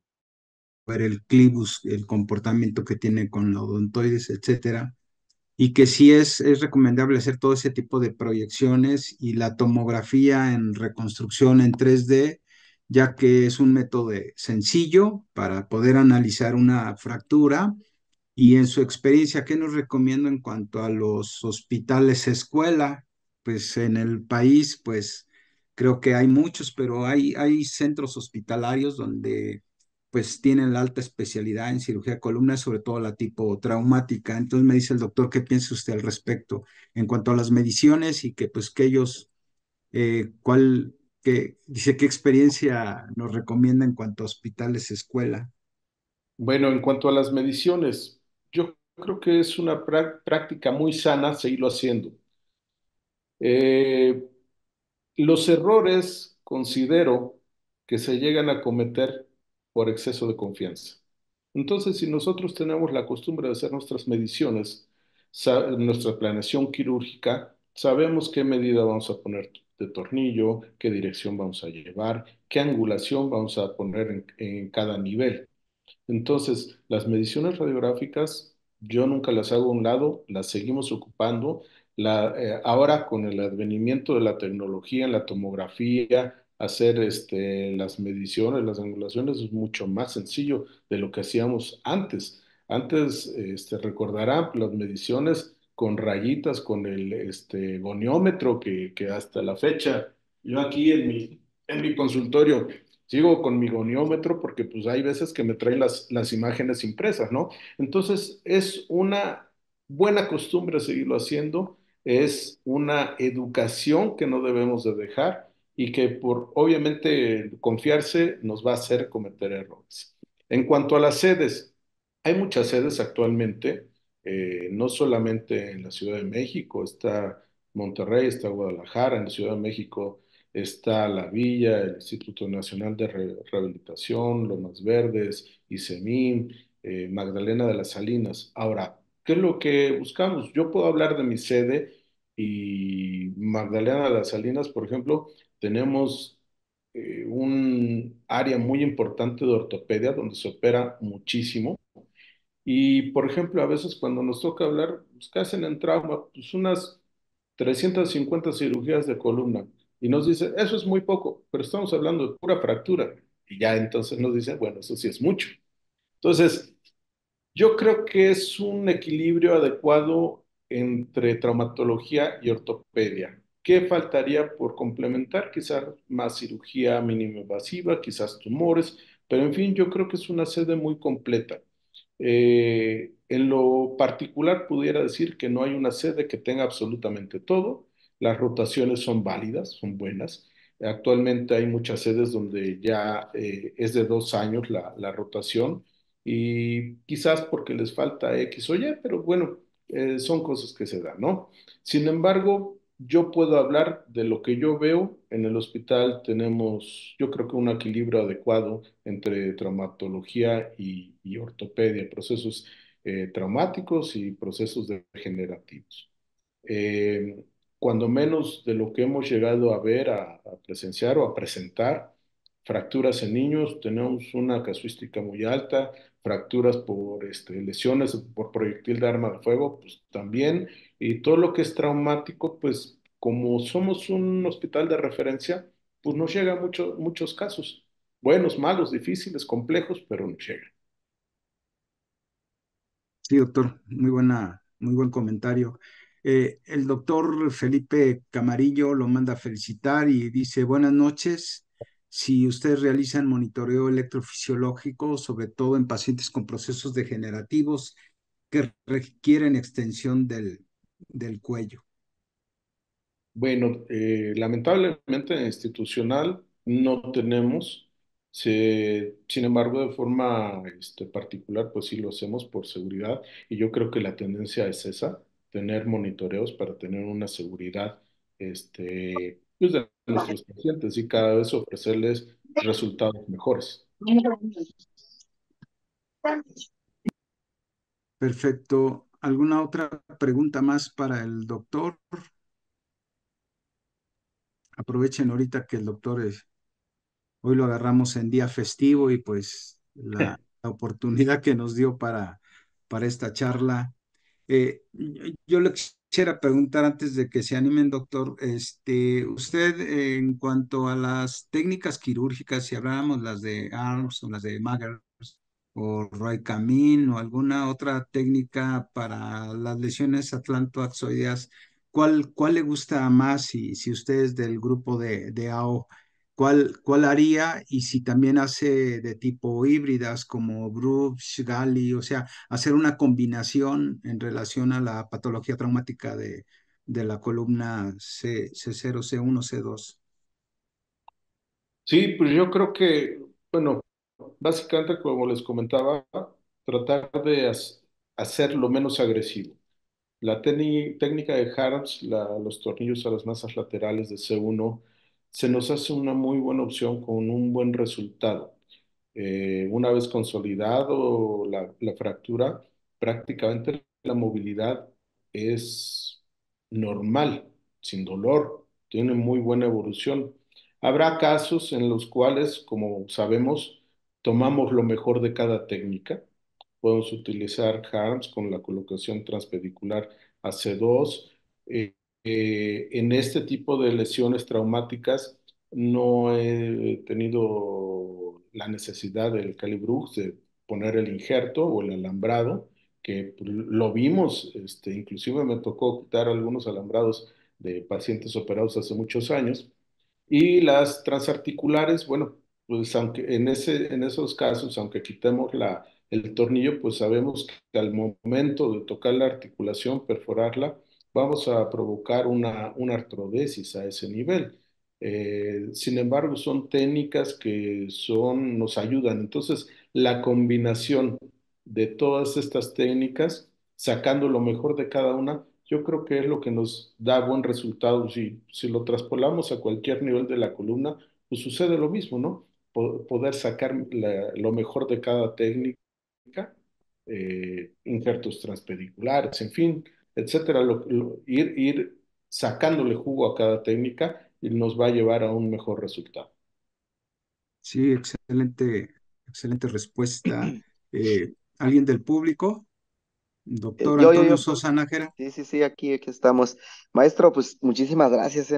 ver el clivus, el comportamiento que tiene con la odontoides, etcétera. Y que sí es recomendable hacer todo ese tipo de proyecciones y la tomografía en reconstrucción en 3D, ya que es un método sencillo para poder analizar una fractura. Y en su experiencia, ¿qué nos recomienda en cuanto a los hospitales escuela? Pues en el país, pues creo que hay muchos, pero hay centros hospitalarios donde pues tienen la alta especialidad en cirugía de columna, sobre todo la tipo traumática. Entonces me dice el doctor, ¿qué piensa usted al respecto en cuanto a las mediciones y que pues que ellos, dice qué experiencia nos recomienda en cuanto a hospitales escuela? Bueno, en cuanto a las mediciones, yo creo que es una práctica muy sana seguirlo haciendo. Eh, los errores, considero, que se llegan a cometer por exceso de confianza. Entonces, si nosotros tenemos la costumbre de hacer nuestras mediciones, nuestra planeación quirúrgica, sabemos qué medida vamos a poner de tornillo, qué dirección vamos a llevar, qué angulación vamos a poner en cada nivel. Entonces, las mediciones radiográficas yo nunca las hago a un lado, las seguimos ocupando. Ahora con el advenimiento de la tecnología en la tomografía, hacer las mediciones, las angulaciones es mucho más sencillo de lo que hacíamos antes. Antes, recordarán las mediciones con rayitas, con el goniómetro que hasta la fecha, yo aquí en mi consultorio sigo con mi goniómetro porque pues hay veces que me traen las imágenes impresas, ¿no? Entonces es una buena costumbre seguirlo haciendo, es una educación que no debemos de dejar y que por obviamente confiarse nos va a hacer cometer errores. En cuanto a las sedes, hay muchas sedes actualmente, no solamente en la Ciudad de México, está Monterrey, está Guadalajara, en la Ciudad de México está La Villa, el Instituto Nacional de Rehabilitación, Lomas Verdes, ICEMIM, Magdalena de las Salinas. Ahora, ¿qué es lo que buscamos? Yo puedo hablar de mi sede y Magdalena de las Salinas, por ejemplo, tenemos un área muy importante de ortopedia donde se opera muchísimo. Y, por ejemplo, a veces cuando nos toca hablar, pues, ¿qué hacen en trauma? Pues unas 350 cirugías de columna. Y nos dicen, eso es muy poco, pero estamos hablando de pura fractura. Y ya entonces nos dicen, bueno, eso sí es mucho. Entonces, yo creo que es un equilibrio adecuado entre traumatología y ortopedia. ¿Qué faltaría por complementar? Quizás más cirugía mínimo invasiva, quizás tumores, pero en fin, yo creo que es una sede muy completa. En lo particular, pudiera decir que no hay una sede que tenga absolutamente todo. Las rotaciones son válidas, son buenas. Actualmente hay muchas sedes donde ya es de 2 años la rotación y quizás porque les falta X o Y, pero bueno, son cosas que se dan, ¿no? Sin embargo, yo puedo hablar de lo que yo veo. En el hospital tenemos, yo creo que un equilibrio adecuado entre traumatología y ortopedia, procesos traumáticos y procesos degenerativos. Eh, Cuando menos de lo que hemos llegado a ver, a presenciar o a presentar, fracturas en niños, tenemos una casuística muy alta, fracturas por lesiones por proyectil de arma de fuego, pues también, y todo lo que es traumático, pues como somos un hospital de referencia, pues nos llega muchos casos, buenos, malos, difíciles, complejos, pero nos llegan. Sí, doctor, muy buen comentario. El doctor Felipe Camarillo lo manda a felicitar y dice, buenas noches. Si ustedes realizan monitoreo electrofisiológico, sobre todo en pacientes con procesos degenerativos que requieren extensión del cuello. Bueno, lamentablemente institucional no tenemos. Sin embargo, de forma particular, pues sí lo hacemos por seguridad y yo creo que la tendencia es esa, tener monitoreos para tener una seguridad pues de nuestros pacientes y cada vez ofrecerles resultados mejores. Perfecto. ¿Alguna otra pregunta más para el doctor? Aprovechen ahorita que el doctor hoy lo agarramos en día festivo y pues la oportunidad que nos dio para esta charla. Yo le quisiera preguntar antes de que se animen, doctor, usted en cuanto a las técnicas quirúrgicas, si habláramos las de ARMS o las de Magers o Roy Camin o alguna otra técnica para las lesiones atlantoaxoideas, ¿cuál le gusta más? Si usted es del grupo de AO, ¿cuál haría? Y si también hace de tipo híbridas como Brooks, Gali, o sea, hacer una combinación en relación a la patología traumática de la columna C0, C1, C2. Sí, pues yo creo que, bueno, básicamente como les comentaba, tratar de hacer lo menos agresivo. La técnica de Harms, los tornillos a las masas laterales de C1 se nos hace una muy buena opción con un buen resultado. Una vez consolidado la fractura, prácticamente la movilidad es normal, sin dolor, tiene muy buena evolución. Habrá casos en los cuales, como sabemos, tomamos lo mejor de cada técnica. Podemos utilizar HARMS con la colocación transpedicular AC2. Eh, en este tipo de lesiones traumáticas no he tenido la necesidad del calibrux de poner el injerto o el alambrado, que lo vimos, inclusive me tocó quitar algunos alambrados de pacientes operados hace muchos años. Y las transarticulares, bueno, pues aunque en esos casos, aunque quitemos el tornillo, pues sabemos que al momento de tocar la articulación, perforarla, vamos a provocar una artrodesis a ese nivel. Sin embargo, son técnicas que nos ayudan. Entonces, la combinación de todas estas técnicas, sacando lo mejor de cada una, yo creo que es lo que nos da buen resultado. Si lo traspolamos a cualquier nivel de la columna, pues sucede lo mismo, ¿no? Poder sacar lo mejor de cada técnica, injertos transpediculares, en fin, etcétera, ir sacándole jugo a cada técnica y nos va a llevar a un mejor resultado. Sí, excelente, excelente respuesta. ¿Alguien del público? Doctor Antonio Pues, Sosa Nájera. sí, sí, sí, aquí estamos. Maestro, pues muchísimas gracias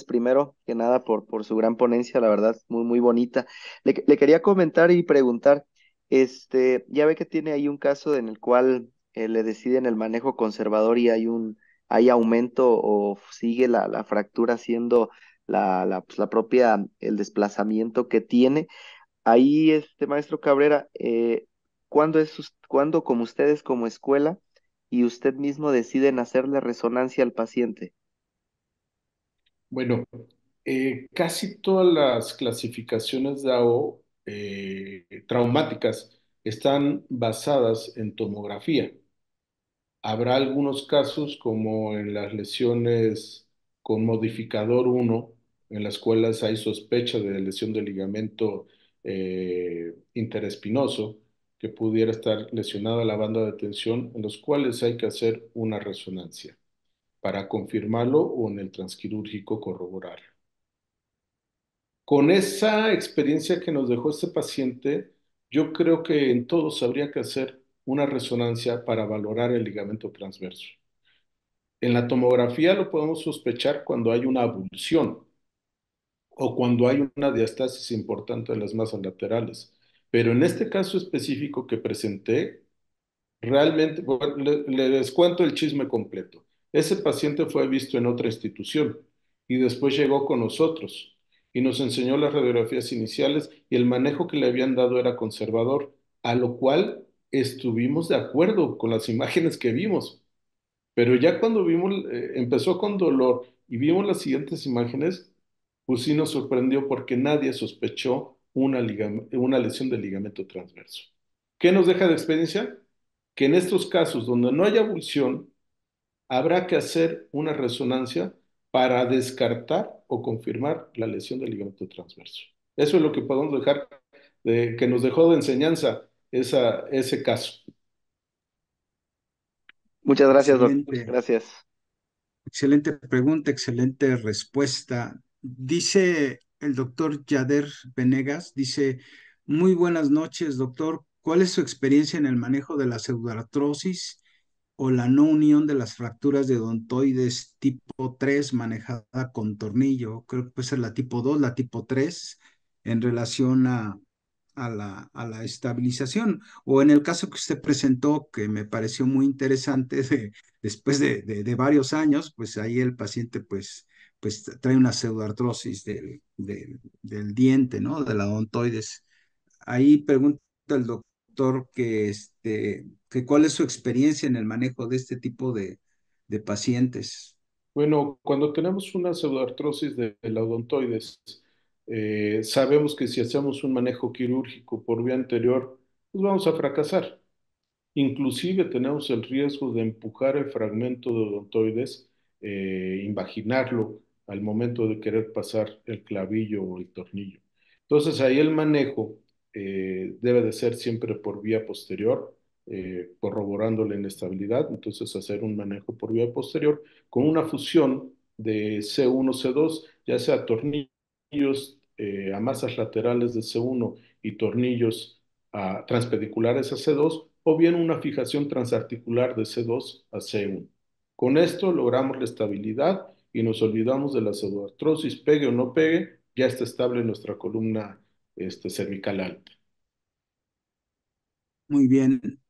primero que nada por su gran ponencia, la verdad, muy, muy bonita. Le quería comentar y preguntar, ya ve que tiene ahí un caso en el cual le deciden el manejo conservador y hay aumento o sigue la fractura siendo pues, la propia, el desplazamiento que tiene. Ahí, maestro Cabrera, ¿cuándo como ustedes como escuela y usted mismo deciden hacerle resonancia al paciente? Bueno, casi todas las clasificaciones de AO traumáticas están basadas en tomografía. Habrá algunos casos, como en las lesiones con modificador 1, en las cuales hay sospecha de lesión del ligamento interespinoso, que pudiera estar lesionada la banda de tensión, en los cuales hay que hacer una resonancia para confirmarlo o en el transquirúrgico corroborarlo. Con esa experiencia que nos dejó este paciente, yo creo que en todos habría que hacer una resonancia para valorar el ligamento transverso. En la tomografía lo podemos sospechar cuando hay una abulsión o cuando hay una diastasis importante de las masas laterales. Pero en este caso específico que presenté, realmente, bueno, les cuento el chisme completo. Ese paciente fue visto en otra institución y después llegó con nosotros y nos enseñó las radiografías iniciales y el manejo que le habían dado era conservador, a lo cual estuvimos de acuerdo con las imágenes que vimos. Pero ya cuando vimos, empezó con dolor y vimos las siguientes imágenes, pues sí nos sorprendió porque nadie sospechó una lesión del ligamento transverso. ¿Qué nos deja de experiencia? Que en estos casos donde no haya abulsión, habrá que hacer una resonancia para descartar o confirmar la lesión del ligamento transverso. Eso es lo que podemos dejar que nos dejó de enseñanza ese caso. Muchas gracias, doctor. Excelente, Gracias. excelente pregunta, excelente respuesta. Dice el doctor Yader Venegas, dice, muy buenas noches, doctor. ¿Cuál es su experiencia en el manejo de la pseudoartrosis o la no unión de las fracturas de odontoides tipo 3 manejada con tornillo? Creo que puede ser la tipo 2, la tipo 3 en relación a la estabilización. O en el caso que usted presentó, que me pareció muy interesante, después de varios años, pues ahí el paciente pues trae una pseudoartrosis del diente, ¿no? De la odontoides. Ahí pregunta el doctor que cuál es su experiencia en el manejo de este tipo de pacientes. Bueno, cuando tenemos una pseudoartrosis de la odontoides, sabemos que si hacemos un manejo quirúrgico por vía anterior, pues vamos a fracasar. Inclusive tenemos el riesgo de empujar el fragmento de odontoides, invaginarlo al momento de querer pasar el clavillo o el tornillo. Entonces ahí el manejo debe de ser siempre por vía posterior, corroborando la inestabilidad. Entonces hacer un manejo por vía posterior con una fusión de C1, C2, ya sea tornillos a masas laterales de C1 y tornillos transpediculares a C2, o bien una fijación transarticular de C2 a C1. Con esto logramos la estabilidad y nos olvidamos de la pseudoartrosis, pegue o no pegue, ya está estable nuestra columna cervical alta. Muy bien.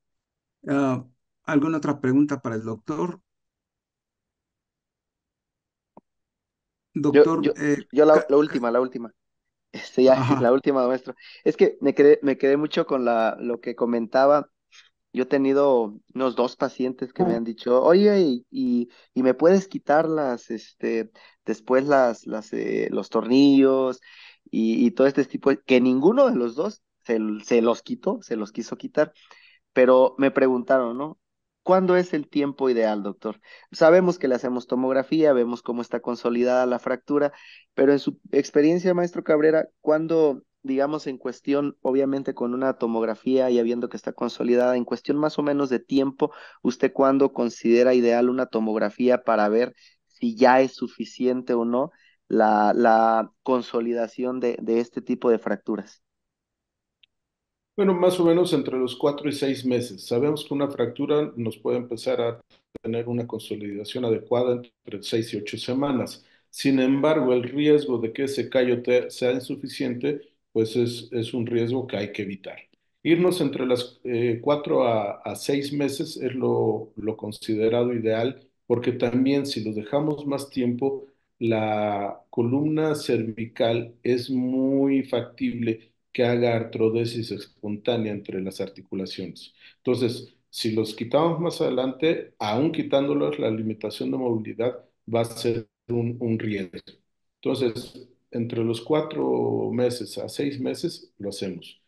Ah, ¿Alguna otra pregunta para el doctor? Yo, Doctor, yo, yo la última. Ya, ajá. la última, maestro. Es que me quedé mucho con lo que comentaba. Yo he tenido unos dos pacientes que me han dicho, oye, y me puedes quitar después los tornillos y todo este tipo, que ninguno de los dos se los quitó, se los quiso quitar. Pero me preguntaron, ¿no? ¿Cuándo es el tiempo ideal, doctor? Sabemos que le hacemos tomografía, vemos cómo está consolidada la fractura, pero en su experiencia, maestro Cabrera, ¿cuándo, digamos, en cuestión, obviamente con una tomografía y viendo que está consolidada, en cuestión más o menos de tiempo, usted cuándo considera ideal una tomografía para ver si ya es suficiente o no la consolidación de este tipo de fracturas? Bueno, más o menos entre los 4 y 6 meses. Sabemos que una fractura nos puede empezar a tener una consolidación adecuada entre 6 y 8 semanas. Sin embargo, el riesgo de que ese callo sea insuficiente, pues es un riesgo que hay que evitar. Irnos entre las 4 a 6 meses es lo considerado ideal, porque también si lo dejamos más tiempo, la columna cervical es muy factible que haga artrodesis espontánea entre las articulaciones. Entonces, si los quitamos más adelante, aún quitándolos, la limitación de movilidad va a ser un riesgo. Entonces, entre los 4 meses a 6 meses lo hacemos.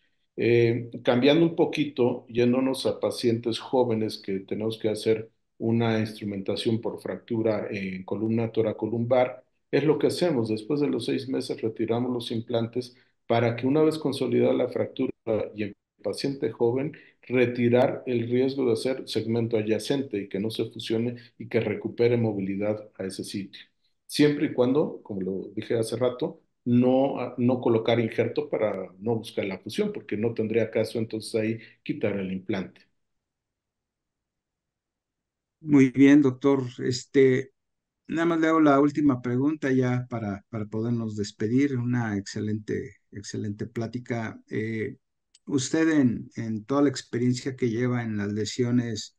Cambiando un poquito, yéndonos a pacientes jóvenes que tenemos que hacer una instrumentación por fractura en columna toracolumbar, es lo que hacemos. Después de los 6 meses retiramos los implantes para que una vez consolidada la fractura y el paciente joven, retirar el riesgo de hacer segmento adyacente y que no se fusione y que recupere movilidad a ese sitio. Siempre y cuando, como lo dije hace rato, no colocar injerto para no buscar la fusión, porque no tendría caso entonces ahí quitar el implante. Muy bien, doctor. Nada más le hago la última pregunta ya para podernos despedir. Una excelente plática. Usted en toda la experiencia que lleva en las lesiones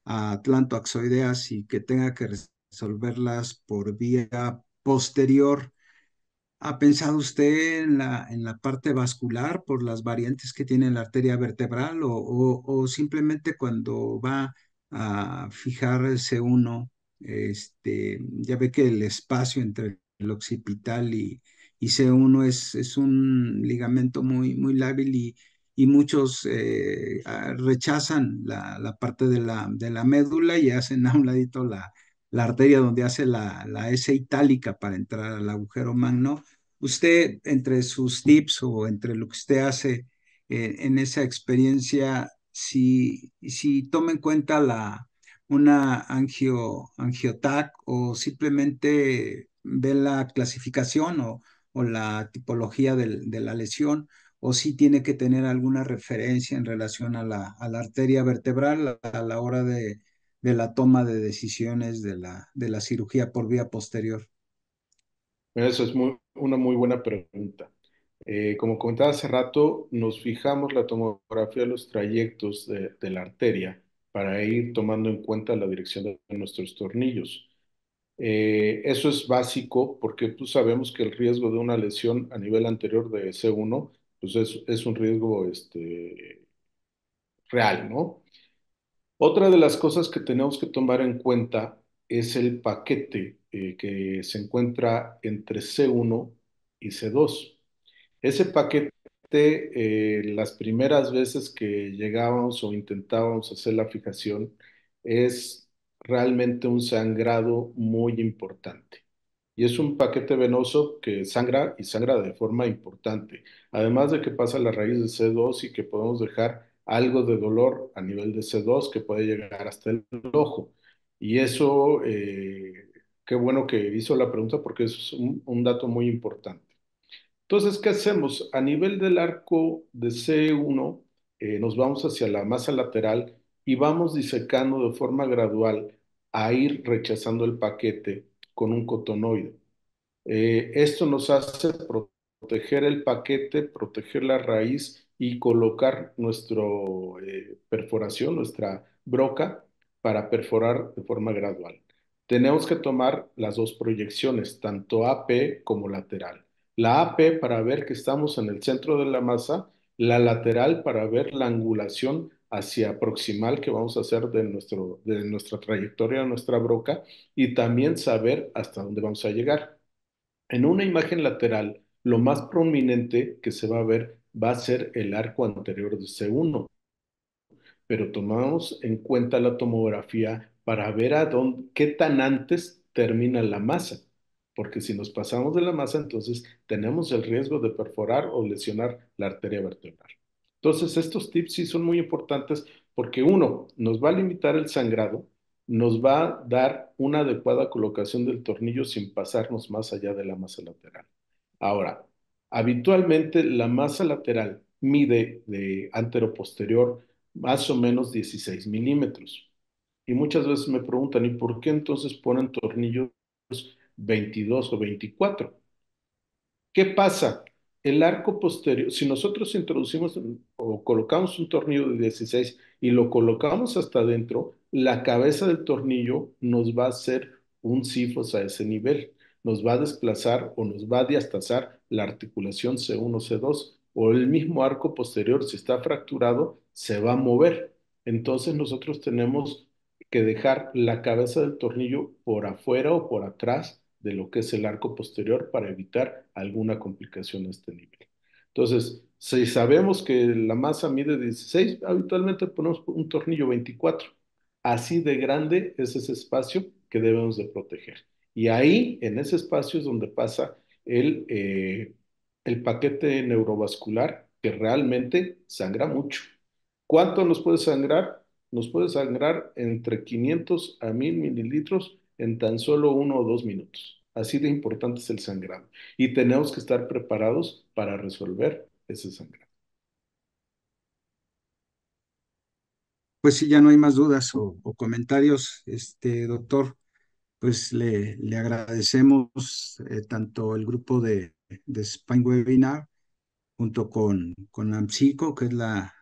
atlantoaxoideas y que tenga que resolverlas por vía posterior, ¿ha pensado usted en la parte vascular por las variantes que tiene la arteria vertebral o simplemente cuando va a fijar el C1, ya ve que el espacio entre el occipital y C1 es un ligamento muy lábil y muchos rechazan la parte de la médula y hacen a un ladito la arteria donde hace la S itálica para entrar al agujero magno. Usted, entre sus tips o entre lo que usted hace en esa experiencia, si toma en cuenta una angiotac o simplemente ve la clasificación o la tipología de la lesión, o si tiene que tener alguna referencia en relación a a la arteria vertebral a la hora de la toma de decisiones de la cirugía por vía posterior. Eso es una muy buena pregunta. Como comentaba hace rato, nos fijamos la tomografía de los trayectos de la arteria para ir tomando en cuenta la dirección de nuestros tornillos. Eso es básico porque pues, sabemos que el riesgo de una lesión a nivel anterior de C1 pues es un riesgo real, ¿no? Otra de las cosas que tenemos que tomar en cuenta es el paquete que se encuentra entre C1 y C2. Ese paquete, las primeras veces que llegábamos o intentábamos hacer la fijación, es realmente un sangrado muy importante. y es un paquete venoso que sangra y sangra de forma importante. Además de que pasa a la raíz de C2 y que podemos dejar algo de dolor a nivel de C2 que puede llegar hasta el ojo. Y eso, qué bueno que hizo la pregunta porque es un dato muy importante. Entonces, ¿qué hacemos? A nivel del arco de C1, nos vamos hacia la masa lateral y vamos disecando de forma gradual a ir rechazando el paquete con un cotonoide. Esto nos hace proteger el paquete, proteger la raíz y colocar nuestra perforación, nuestra broca, para perforar de forma gradual. Tenemos que tomar las dos proyecciones, tanto AP como lateral. La AP para ver que estamos en el centro de la masa, la lateral para ver la angulación hacia proximal que vamos a hacer de nuestra trayectoria, de nuestra broca, y también saber hasta dónde vamos a llegar. En una imagen lateral, lo más prominente que se va a ver va a ser el arco anterior de C1, pero tomamos en cuenta la tomografía para ver qué tan antes termina la masa, porque si nos pasamos de la masa, entonces tenemos el riesgo de perforar o lesionar la arteria vertebral. Entonces, estos tips sí son muy importantes porque uno, nos va a limitar el sangrado, nos va a dar una adecuada colocación del tornillo sin pasarnos más allá de la masa lateral. Ahora, habitualmente la masa lateral mide de antero-posterior más o menos 16 milímetros. Y muchas veces me preguntan, ¿y por qué entonces ponen tornillos 22 o 24? ¿Qué pasa? El arco posterior, si nosotros introducimos o colocamos un tornillo de 16 y lo colocamos hasta adentro, la cabeza del tornillo nos va a hacer un sifos a ese nivel. Nos va a desplazar o nos va a diastazar la articulación C1, C2 o el mismo arco posterior, si está fracturado, se va a mover. Entonces nosotros tenemos que dejar la cabeza del tornillo por afuera o por atrás de lo que es el arco posterior para evitar alguna complicación a este nivel. Entonces, si sabemos que la masa mide 16, habitualmente ponemos un tornillo 24. Así de grande es ese espacio que debemos de proteger. Y ahí, en ese espacio es donde pasa el paquete neurovascular que realmente sangra mucho. ¿Cuánto nos puede sangrar? Nos puede sangrar entre 500 a 1000 mililitros en tan solo 1 o 2 minutos. Así de importante es el sangrado. Y tenemos que estar preparados para resolver ese sangrado. Pues sí, ya no hay más dudas o comentarios, doctor. Pues le agradecemos tanto el grupo de Spine Webinar junto con AMSICO, que es la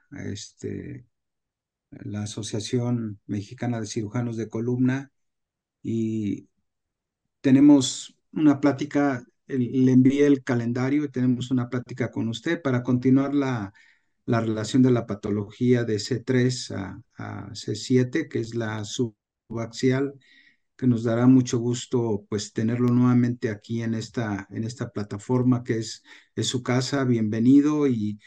Asociación Mexicana de Cirujanos de Columna, y tenemos una plática, le envié el calendario y tenemos una plática con usted para continuar la relación de la patología de C3 a C7, que es la subaxial, que nos dará mucho gusto pues tenerlo nuevamente aquí en esta plataforma que es su casa. Bienvenido y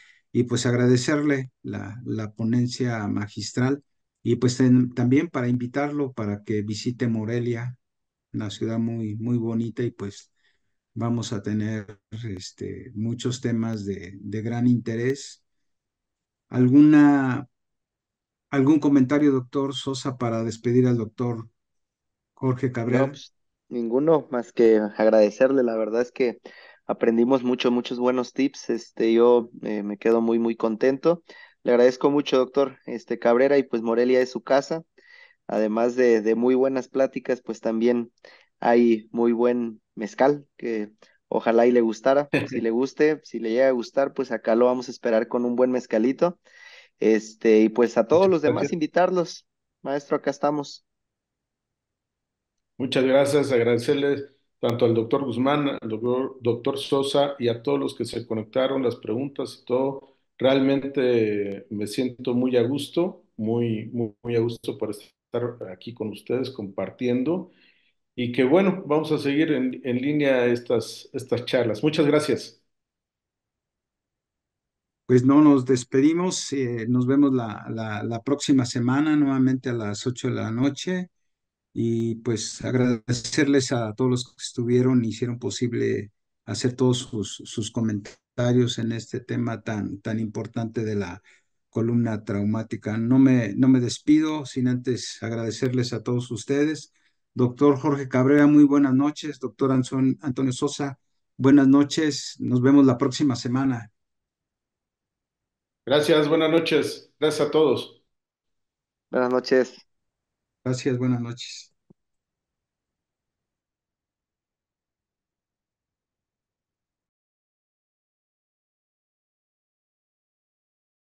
pues agradecerle la ponencia magistral y pues también para invitarlo para que visite Morelia, una ciudad muy, muy bonita y pues vamos a tener muchos temas de gran interés. ¿Alguna, algún comentario, doctor Sosa, para despedir al doctor Jorge No, Cabrera? pues ninguno más que agradecerle. La verdad es que aprendimos muchos buenos tips. Yo me quedo muy contento. Le agradezco mucho, doctor Cabrera, y pues Morelia es su casa. Además de muy buenas pláticas, pues también hay muy buen mezcal que ojalá y le gustara. Si le guste, si le llega a gustar, pues acá lo vamos a esperar con un buen mezcalito. Y pues a todos Muchas los demás gracias. invitarlos. Maestro, acá estamos. Muchas gracias. Agradecerles tanto al doctor Guzmán, al doctor Sosa y a todos los que se conectaron, las preguntas y todo. Realmente me siento muy a gusto, muy a gusto por estar aquí con ustedes compartiendo. Y que bueno, vamos a seguir en línea estas charlas. Muchas gracias. Pues no nos despedimos, nos vemos la próxima semana nuevamente a las 8 de la noche y pues agradecerles a todos los que estuvieron y hicieron posible hacer todos sus comentarios en este tema tan importante de la columna traumática. No me despido sin antes agradecerles a todos ustedes. Doctor Jorge Cabrera, muy buenas noches. Doctor Antonio Sosa, buenas noches. Nos vemos la próxima semana. Gracias, buenas noches. Gracias a todos. Buenas noches. Gracias, buenas noches.